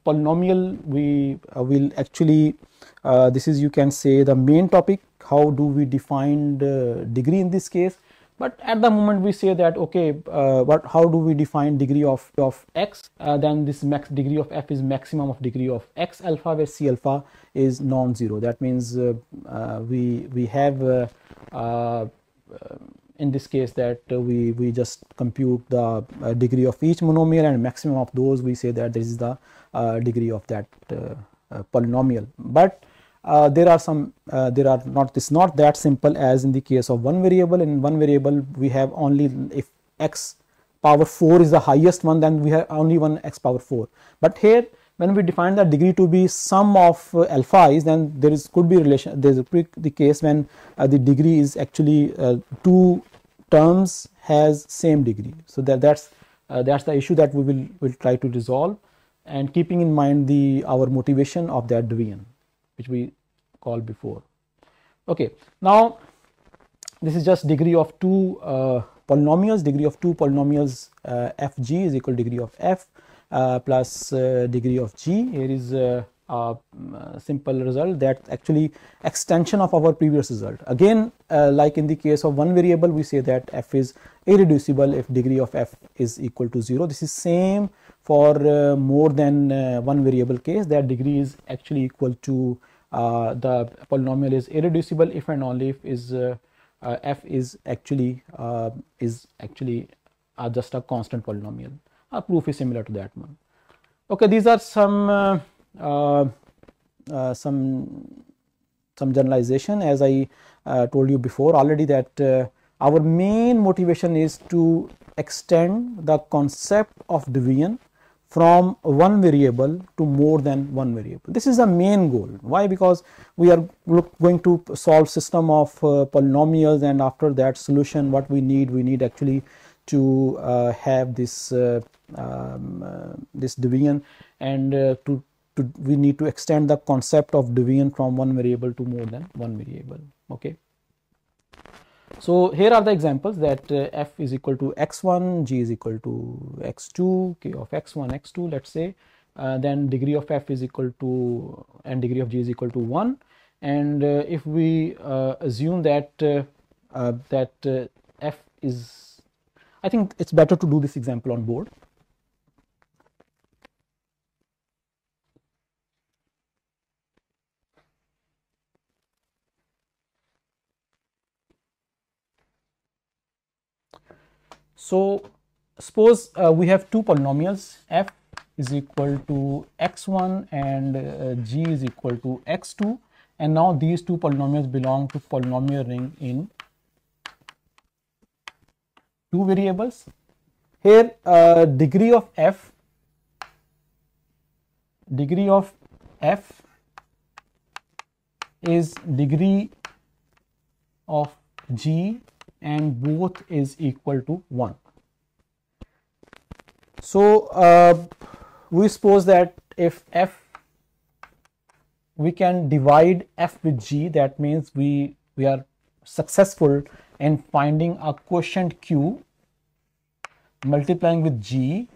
polynomial, we will actually this is, you can say, the main topic. How do we define the degree in this case? But at the moment we say that okay, how do we define degree of x? Then this max degree of f is maximum of degree of x alpha, where c alpha is non-zero. That means we have in this case that we just compute the degree of each monomial, and maximum of those we say that this is the degree of that polynomial. But there are some it's not that simple as in the case of one variable. In one variable we have only, if x power 4 is the highest one, then we have only one x power 4. But here when we define the degree to be sum of alpha is, then there is could be relation, there is the case when the degree is actually two terms has same degree. So that's the issue that we will try to resolve, and keeping in mind our motivation of that division which we called before. Okay, now this is just degree of two polynomials. Degree of two polynomials fg is equal to degree of f plus degree of g. Here is a simple result that actually extension of our previous result. Again, like in the case of one variable, we say that f is irreducible if degree of f is equal to 0. This is same for more than one variable case, that degree is actually equal to the polynomial is irreducible if and only if f is actually just a constant polynomial. Our proof is similar to that one. Okay, these are some generalization, as I told you before already, that our main motivation is to extend the concept of division from one variable to more than one variable. This is the main goal. Why? Because we are going to solve system of polynomials, and after that solution what we need actually to have this this division, and we need to extend the concept of division from one variable to more than one variable. Okay, so here are the examples that f is equal to x1, g is equal to x2, k of x1, x2, let's say, then degree of f is equal to, and degree of g is equal to 1, and if we assume that f is, I think it's better to do this example on board. So suppose we have two polynomials, f is equal to x1 and g is equal to x2, and now these two polynomials belong to polynomial ring in two variables. Here degree of f is degree of g, and both is equal to 1. So we suppose that if f, we can divide f with g, that means we are successful in finding a quotient q multiplying with g,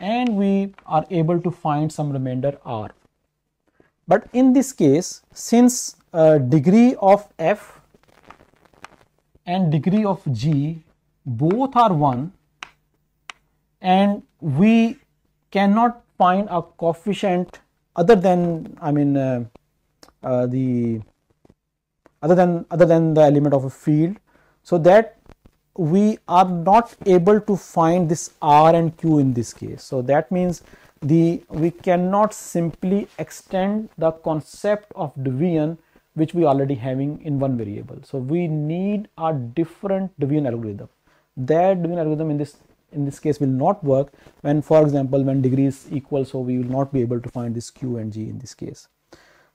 and we are able to find some remainder r. But in this case, since degree of f and degree of g both are 1, and we cannot find a coefficient other than, I mean, other than the element of a field, so that we are not able to find this R and Q in this case. So that means we cannot simply extend the concept of division which we already having in one variable. So we need a different division algorithm. That division algorithm in this case will not work when, for example, when degree is equal, so we will not be able to find this Q and G in this case.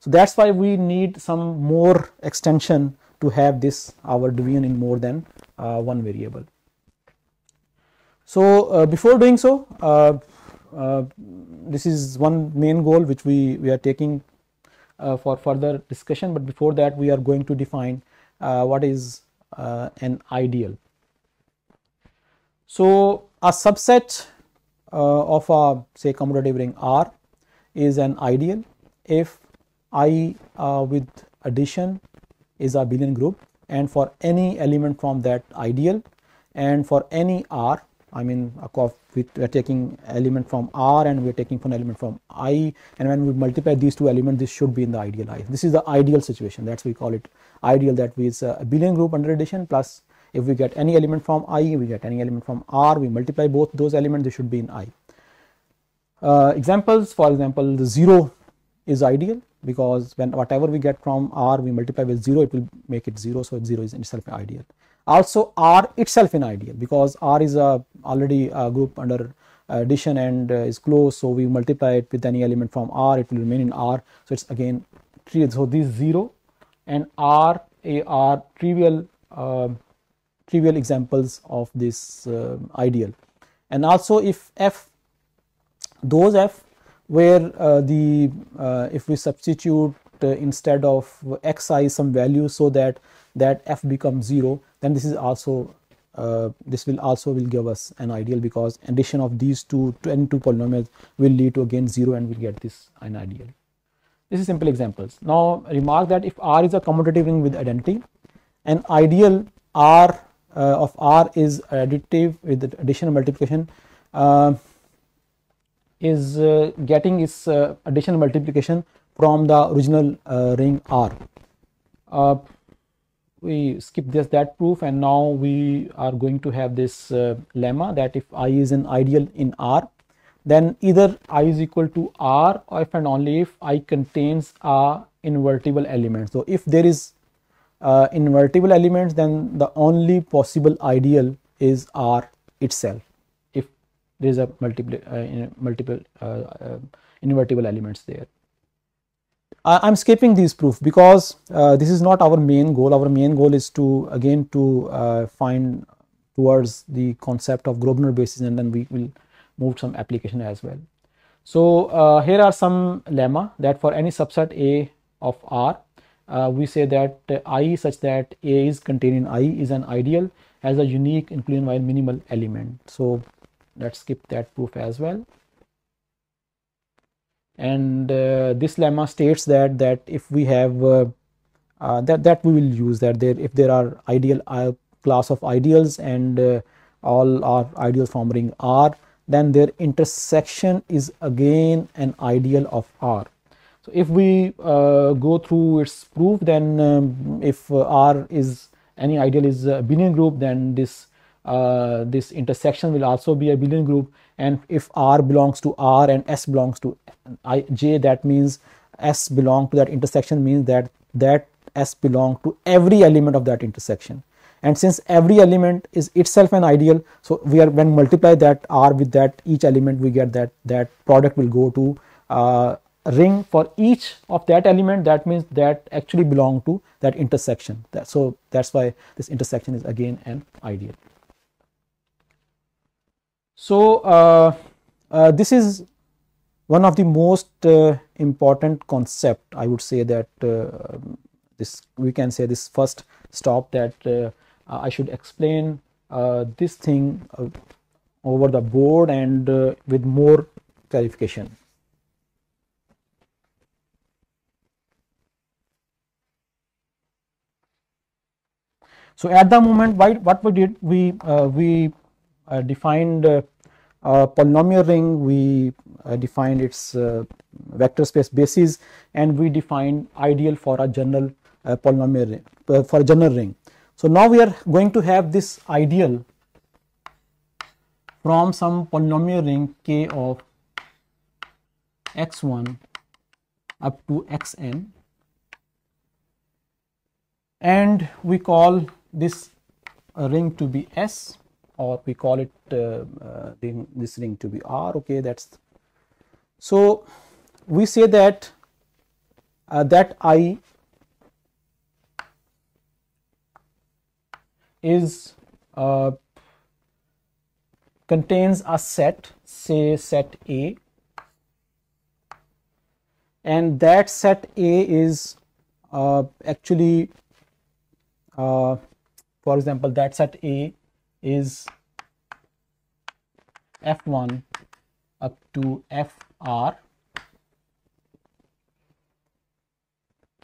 So that's why we need some more extension to have this our division in more than one variable. So before doing so, this is one main goal which we are taking for further discussion, but before that we are going to define what is an ideal. So a subset of a, say, commutative ring R is an ideal if I with addition is a abelian group, and for any element from that ideal, and for any R, I mean we are taking element from R and we are taking an element from I, and when we multiply these two elements, this should be in the ideal I. This is the ideal situation, that's we call it ideal, that is a abelian group under addition, plus if we get any element from I, we get any element from R, we multiply both those elements, they should be in I. Examples, for example, the 0 is ideal because when whatever we get from R we multiply with 0, it will make it 0, so 0 is in itself ideal. Also R itself in ideal because R is already a group under addition and is closed, so we multiply it with any element from R, it will remain in R, so it's again trivial. So these 0 and R are trivial examples of this ideal. And also if F, those F where if we substitute instead of xi some value so that F becomes 0, then this is also this will also give us an ideal, because addition of these two polynomials will lead to again 0 and we'll get this an ideal. This is simple examples. Now remark that if R is a commutative ring with identity, an ideal R of R is additive with addition and multiplication is getting its addition and multiplication from the original ring R. We skip that proof, and now we are going to have this lemma that if I is an ideal in R, then either I is equal to R, or if and only if I contains a invertible element. So if there is invertible elements, then the only possible ideal is R itself, if there is a multiple invertible elements there. I'm skipping these proof because this is not our main goal. Our main goal is to again find towards the concept of Gröbner basis, and then we will move some application as well. So here are some lemma that for any subset A of R, we say that I such that A is contained in I is an ideal, has a unique inclusion while minimal element. So let's skip that proof as well. And this lemma states that if we have that we will use that if there are ideal class of ideals and all are ideals from ring R, then their intersection is again an ideal of R. So if we go through its proof, then if R is any ideal is a abelian group, then this intersection will also be a abelian group, and if R belongs to R and S belongs to J, that means S belong to that intersection, means that S belong to every element of that intersection. And since every element is itself an ideal, so we are when multiply that R with that each element, we get that product will go to a ring for each of that element. That means that actually belong to that intersection. So that's why this intersection is again an ideal. So this is one of the most important concept, I would say, that this we can say this first stop that I should explain this thing over the board and with more clarification. So at the moment, what we did, we defined polynomial ring, we defined its vector space basis, and we defined ideal for a general polynomial ring, for a general ring. So now we are going to have this ideal from some polynomial ring K of x1 up to xn, and we call this ring to be S, or we call it this ring to be R. Okay, that's so we say that that I is contains a set, say set A, and that set A is actually for example, that set A is f1 up to fr,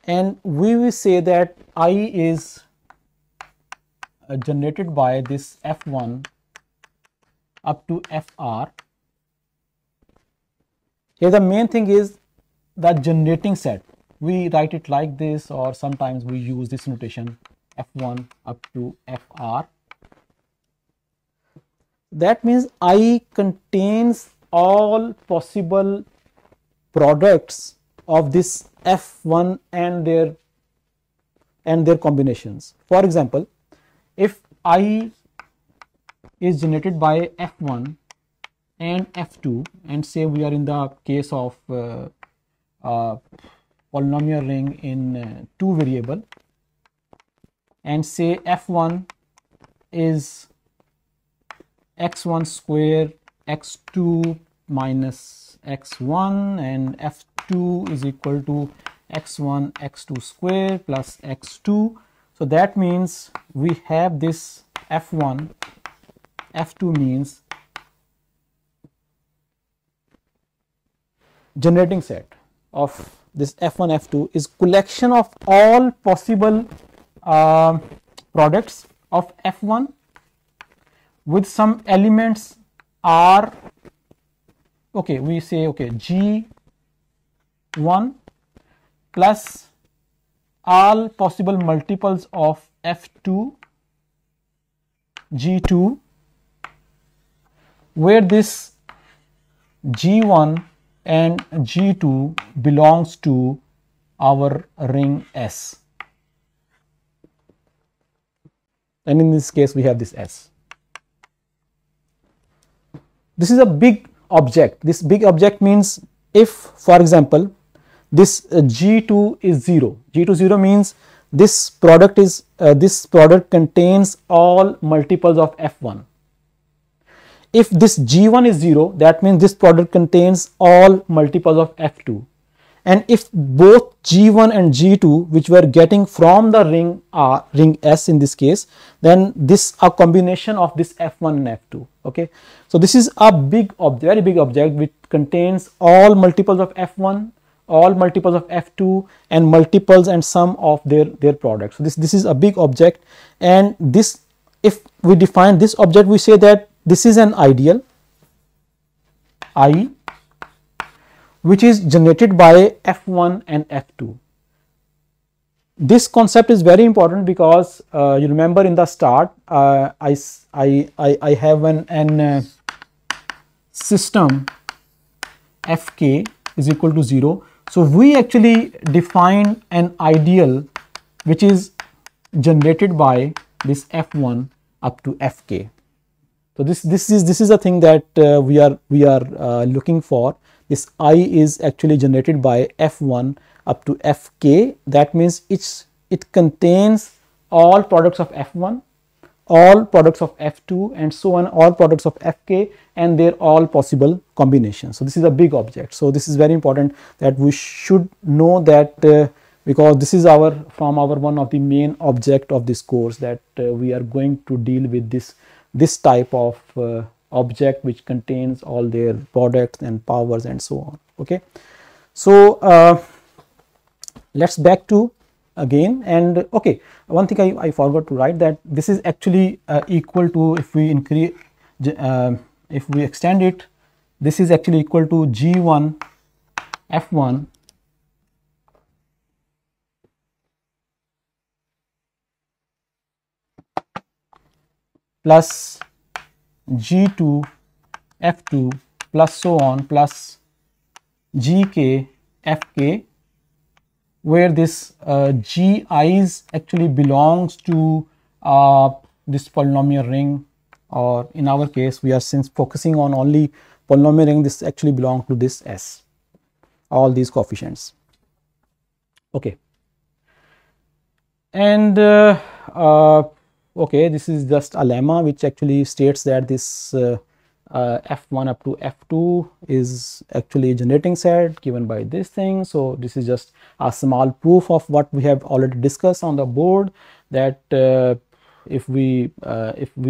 and we will say that I is generated by this f1 up to fr. Here the main thing is the generating set. We write it like this, or sometimes we use this notation f1 up to fr. That means I contains all possible products of this f1 and their combinations. For example, if I is generated by f1 and f2, and say we are in the case of polynomial ring in two variable, and say f1 is x1 square x2 minus x1, and f2 is equal to x1 x2 square plus x2. So that means we have this f1, f2 means generating set of this f1 f2 is collection of all possible products of f1 with some elements are, okay, we say okay g1 plus all possible multiples of f2 g2, where this g1 and g2 belongs to our ring S, and in this case we have this S. This is a big object. This big object means if, for example, this G2 is 0. G2 0 means this product is this product contains all multiples of F1. If this G1 is 0, that means this product contains all multiples of F2. And if both G1 and G2, which we are getting from the ring ring S in this case, then this a combination of this F1 and F2. Okay, so this is a big object, very big object, which contains all multiples of F1, all multiples of F2, and multiples and sum of their products. So this is a big object, and this, if we define this object, we say that this is an ideal I, which is generated by F1 and F2. This concept is very important because you remember in the start I have an system Fk is equal to 0. So we actually define an ideal which is generated by this F1 up to Fk. So this is a thing that we are looking for. This I is actually generated by F1 up to Fk. That means it contains all products of F1, all products of F2, and so on, all products of Fk and their all possible combinations. So this is a big object. So this is very important that we should know that because this is from our one of the main object of this course, that we are going to deal with this type of object which contains all their products and powers and so on. Okay, so let's back to again, and okay, one thing I forgot to write, that this is actually equal to, if we increase if we extend it, this is actually equal to G1 F1 plus G2 F2 plus so on plus GK Fk, where this Gi's actually belongs to this polynomial ring, or in our case we are since focusing on only polynomial ring, this actually belongs to this S, all these coefficients. Okay, and okay, this is just a lemma which actually states that this F1 up to F2 is actually a generating set given by this thing. So this is just a small proof of what we have already discussed on the board, that if we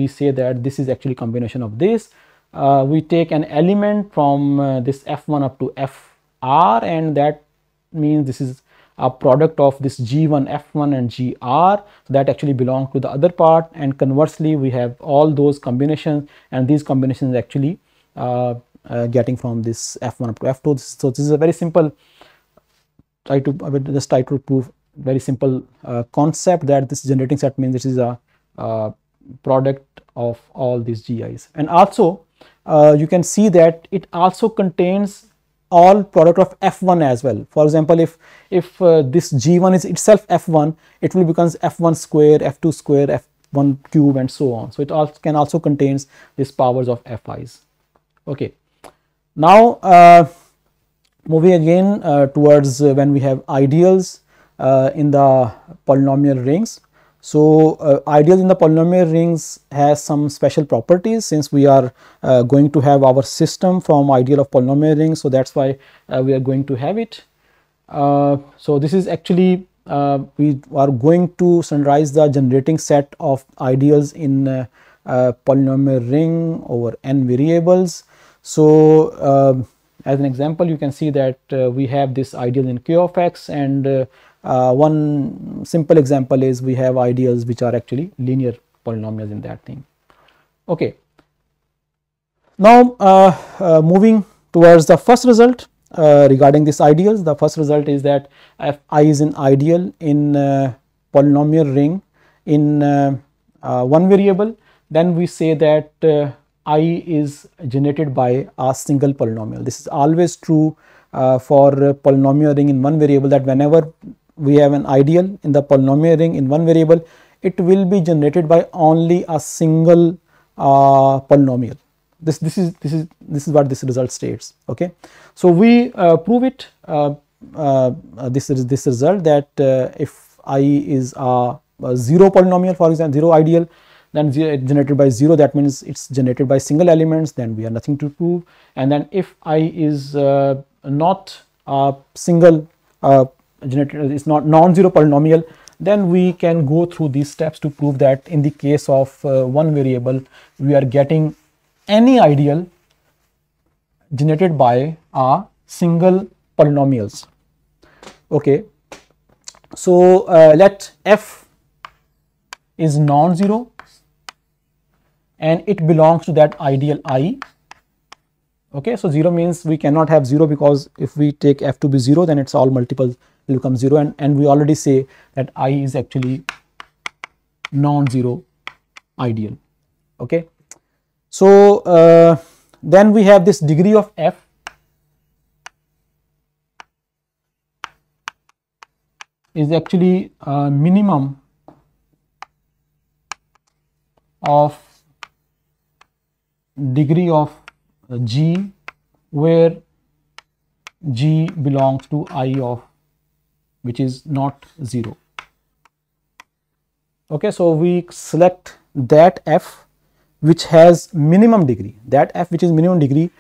say that this is actually combination of this, we take an element from this F1 up to Fr, and that means this is a product of this G1 F1 and GR, so that actually belong to the other part, and conversely we have all those combinations, and these combinations actually getting from this F1 up to F2. So this is a very simple, I will just try to prove very simple concept, that this generating set means this is a product of all these GIs. And also you can see that it also contains all product of F1 as well. For example, if this G1 is itself F1, it will becomes F1 square, F2 square, F1 cube, and so on. So it also can also contains these powers of Fi's. Okay, now moving again towards when we have ideals in the polynomial rings. So ideals in the polynomial rings has some special properties, since we are going to have our system from ideal of polynomial rings, so that's why we are going to have it. So this is actually we are going to summarize the generating set of ideals in polynomial ring over n variables. So as an example, you can see that we have this ideal in Q of x, and one simple example is we have ideals which are actually linear polynomials in that thing. Okay, now moving towards the first result regarding this ideals. The first result is that if I is an ideal in polynomial ring in one variable, then we say that I is generated by a single polynomial. This is always true for polynomial ring in one variable, that whenever we have an ideal in the polynomial ring in one variable, it will be generated by only a single polynomial. This is what this result states. Okay, so we prove it. This result, that if I is a zero polynomial, for example, zero ideal, then generated by zero, that means it's generated by single elements, then we have nothing to prove. And then if I is not a single generated, is not non-zero polynomial, then we can go through these steps to prove that in the case of one variable we are getting any ideal generated by a single polynomials. Okay, so let f is non-zero and it belongs to that ideal I. Okay, so 0 means we cannot have 0, because if we take f to be 0, then it's all multiples will become 0, and we already say that I is actually non-zero ideal. Okay, so then we have this degree of f is actually minimum of degree of G, where G belongs to I of which is not 0. Okay, so we select that f which has minimum degree, that f which is minimum degree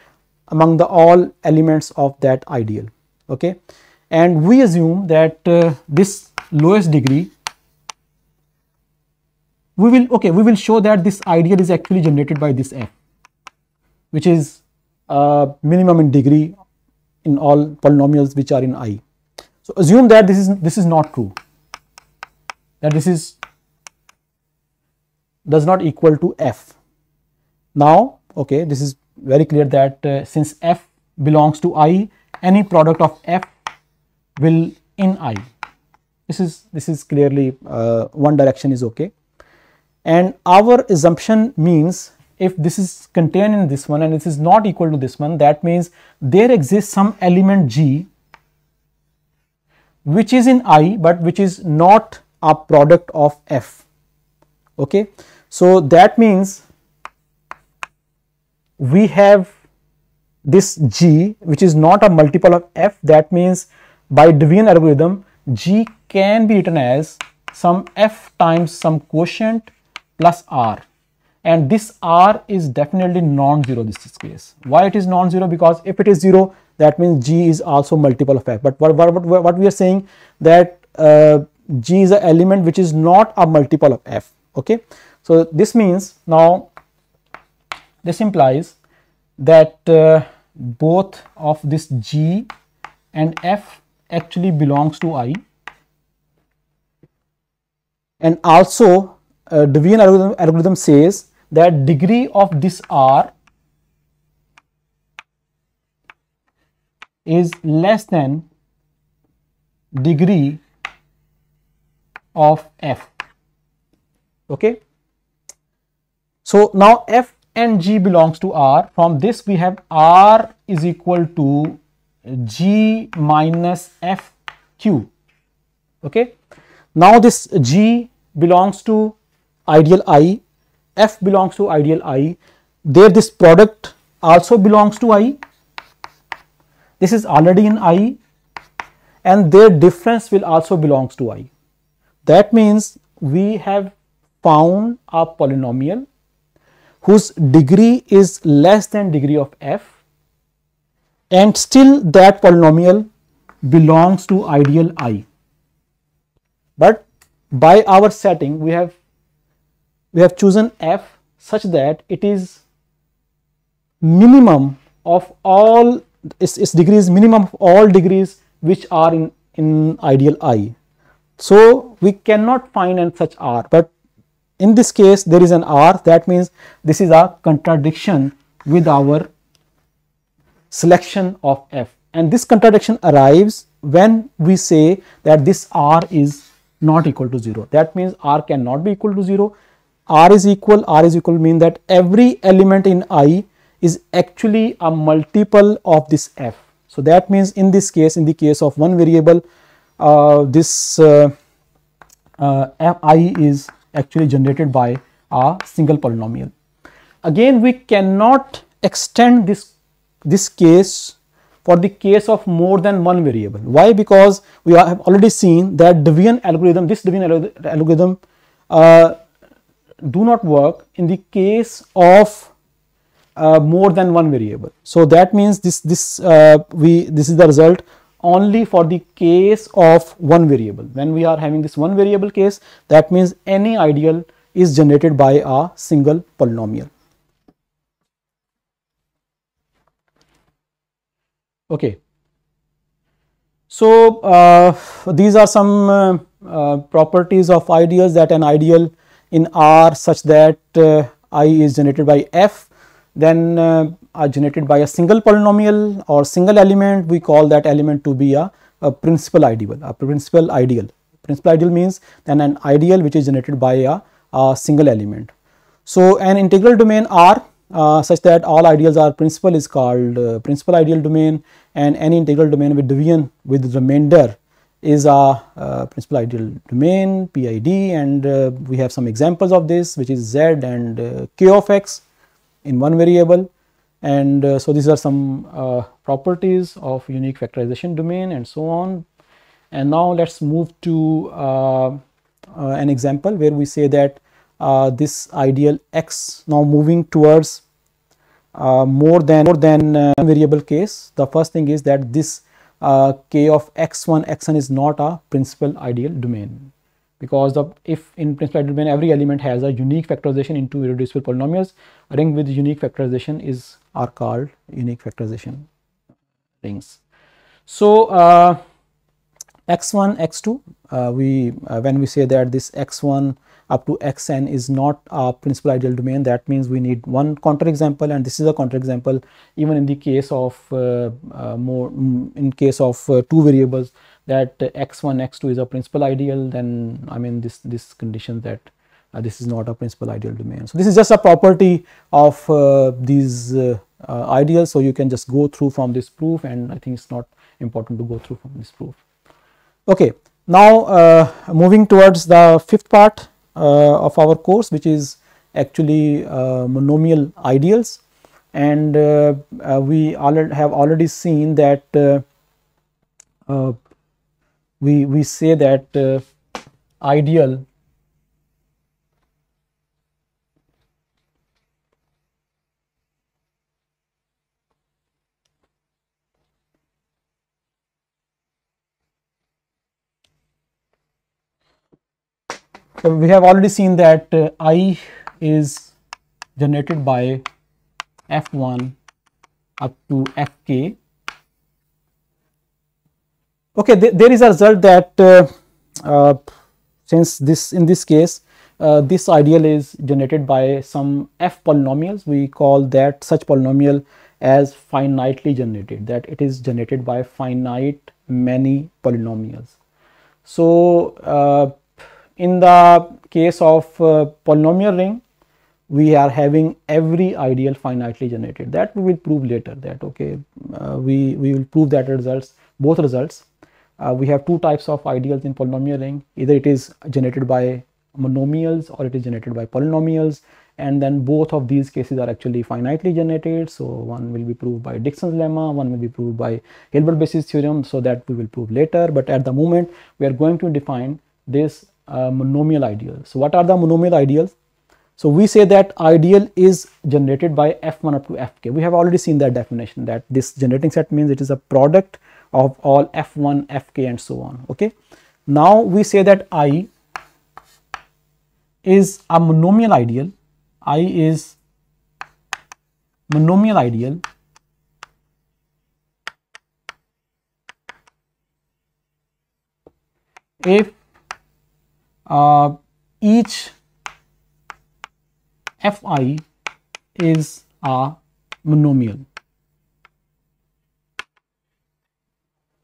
among the all elements of that ideal. Okay, and we assume that this lowest degree, we will show that this ideal is actually generated by this f, which is minimum in degree in all polynomials which are in I. So assume that this is not true, that this is does not equal to f. Now, okay, this is very clear that since f belongs to I, any product of f will in I. This is clearly one direction is okay. And our assumption means if this is contained in this one and this is not equal to this one, that means there exists some element G which is in I but which is not a product of f. Okay, so that means we have this G which is not a multiple of f. That means by de Vian algorithm, G can be written as some f times some quotient plus r, and this r is definitely non-zero. This is case. Why it is non-zero? Because if it is 0, that means G is also multiple of f. But what we are saying that G is an element which is not a multiple of f. Okay, so this means now this implies that both of this G and f actually belongs to I, and also de Vian algorithm says that degree of this R is less than degree of f. Okay, so now f and G belongs to R. From this we have R is equal to G minus f q. Okay, now this G belongs to ideal I, f belongs to ideal I, there this product also belongs to I, this is already in I, and their difference will also belongs to I. That means we have found a polynomial whose degree is less than degree of f, and still that polynomial belongs to ideal I. But by our setting we have chosen f such that it is minimum of all, its degree is minimum of all degrees which are in ideal I. So we cannot find an such R, but in this case there is an R. That means this is a contradiction with our selection of f, and this contradiction arrives when we say that this R is not equal to 0. That means R cannot be equal to 0. R is equal mean that every element in I is actually a multiple of this f. So that means in this case, in the case of one variable, this I is actually generated by a single polynomial. Again, we cannot extend this case for the case of more than one variable. Why? Because we have already seen that de Vian algorithm, this de Vian algorithm do not work in the case of more than one variable. So that means this is the result only for the case of one variable. When we are having this one variable case, that means any ideal is generated by a single polynomial. Okay, so these are some properties of ideals, that an ideal in R such that I is generated by f, then are generated by a single polynomial or single element. We call that element to be a principal ideal. Principal ideal means then an ideal which is generated by a single element. So an integral domain R such that all ideals are principal is called principal ideal domain, and any integral domain with de Vian with remainder is a principal ideal domain PID, and we have some examples of this, which is Z and K of x in one variable. And so these are some properties of unique factorization domain and so on. And now let's move to an example where we say that this ideal x now moving towards more than variable case. The first thing is that this k of x1 is not a principal ideal domain, because if in principal ideal domain every element has a unique factorization into irreducible polynomials, a ring with unique factorization are called unique factorization rings. So x1 x2 when we say that this x1 up to xn is not a principal ideal domain, that means we need one counterexample, and this is a counterexample even in the case of in case of two variables, that x1 x2 is a principal ideal, then I mean this condition that this is not a principal ideal domain. So this is just a property of these ideals, so you can just go through from this proof, and I think it's not important to go through from this proof. Okay, now moving towards the fifth part of our course, which is actually monomial ideals, and we have already seen that we say that ideal we have already seen that I is generated by f1 up to fk. Okay, there is a result that since in this case this ideal is generated by some f polynomials, we call that such polynomial as finitely generated, that it is generated by finite many polynomials. So in the case of polynomial ring, we are having every ideal finitely generated. That we will prove later, that okay, we will prove that both results. We have two types of ideals in polynomial ring, either it is generated by monomials or it is generated by polynomials, and then both of these cases are actually finitely generated. So one will be proved by Dixon's lemma, one will be proved by Hilbert basis theorem, so that we will prove later. But at the moment we are going to define this monomial ideal. So what are the monomial ideals? So we say that ideal is generated by f1 up to fk. We have already seen that definition, that this generating set means it is a product of all f1, fk and so on. Okay, now we say that I is a monomial ideal. I is monomial ideal if each fi is a monomial.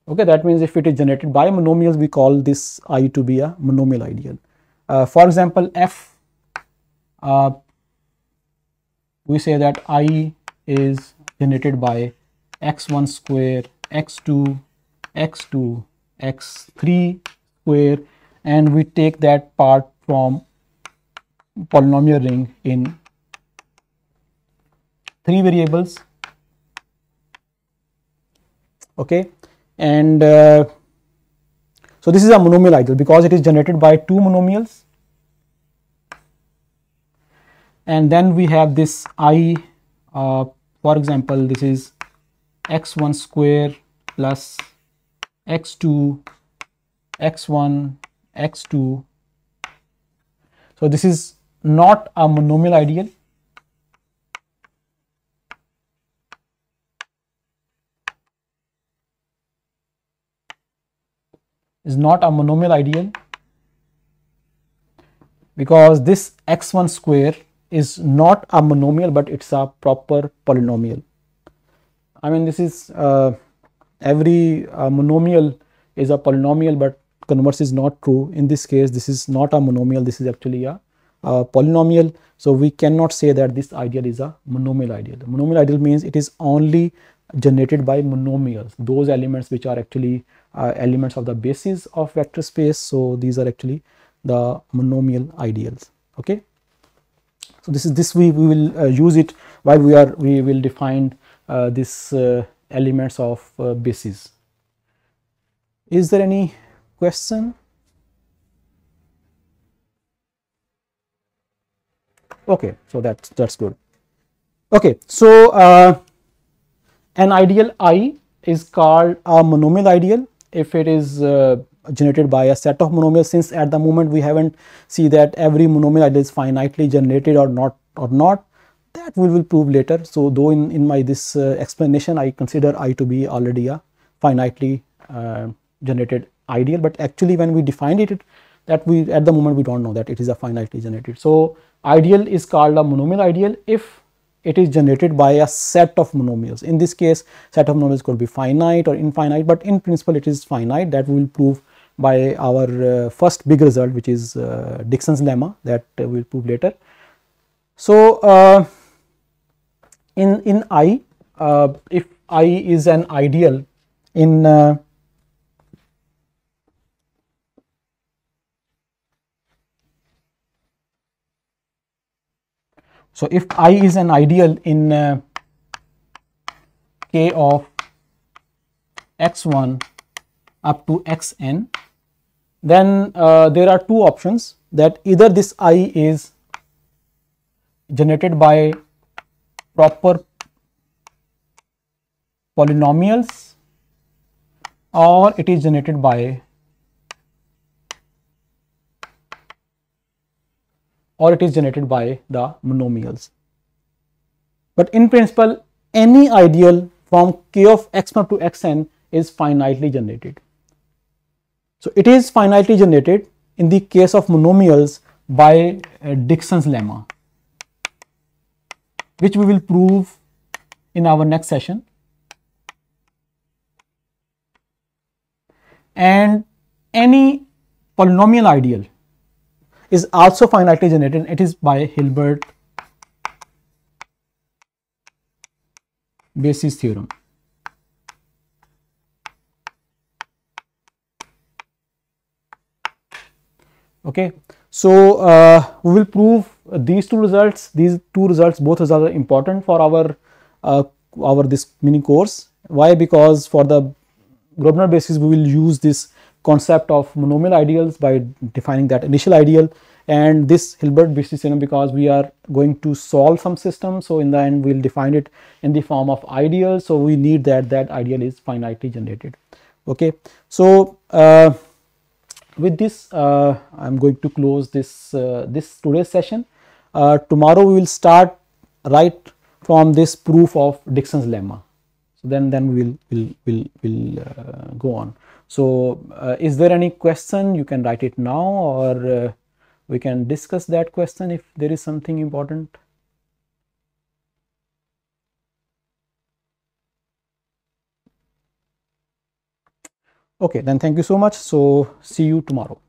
Okay, that means if it is generated by monomials, we call this I to be a monomial ideal. For example, f, we say that I is generated by x1 square, x2, x2, x3 square, and we take that part from polynomial ring in 3 variables. Okay, and so this is a monomial ideal because it is generated by 2 monomials, and then we have this I, for example, this is x1 square plus x2, x1, x2. So this is not a monomial ideal. Is not a monomial ideal because this x1 square is not a monomial, but it's a proper polynomial. I mean, this is every monomial is a polynomial, but converse is not true. In this case, this is not a monomial, this is actually a polynomial. So we cannot say that this ideal is a monomial ideal. The monomial ideal means it is only generated by monomials, those elements which are actually elements of the basis of vector space. So these are actually the monomial ideals. Okay, so this we will use it while we will define this elements of basis. Is there any question? Okay, so that's good. Okay, so an ideal I is called a monomial ideal if it is generated by a set of monomials. Since at the moment we haven't see that every monomial ideal is finitely generated or not, that we will prove later. So though in my this explanation I consider I to be already a finitely generated ideal, but actually when we defined it, that we at the moment we don't know that it is a finitely generated. So ideal is called a monomial ideal if it is generated by a set of monomials. In this case, set of monomials could be finite or infinite, but in principle it is finite. That we will prove by our first big result, which is Dixon's lemma, that we will prove later. So in I, if I is an ideal in so if I is an ideal in K of x1 up to xn, then there are two options, that either this I is generated by proper polynomials or it is generated by the monomials. But in principle, any ideal from K of x1 to xn is finitely generated. So it is finitely generated in the case of monomials by Dixon's lemma, which we will prove in our next session. And any polynomial ideal is also finitely generated. It is by Hilbert basis theorem. Okay, so we will prove these two results. These two results, both results are important for our this mini course. Why? Because for the Gröbner basis we will use this concept of monomial ideals by defining that initial ideal, and this Hilbert basis theorem because we are going to solve some system. So in the end we will define it in the form of ideal. So we need that ideal is finitely generated. Okay, so with this I am going to close this today's session. Tomorrow we will start right from this proof of Dixon's lemma. So then we will go on. So is there any question? You can write it now, or we can discuss that question if there is something important. Okay, then thank you so much. So see you tomorrow.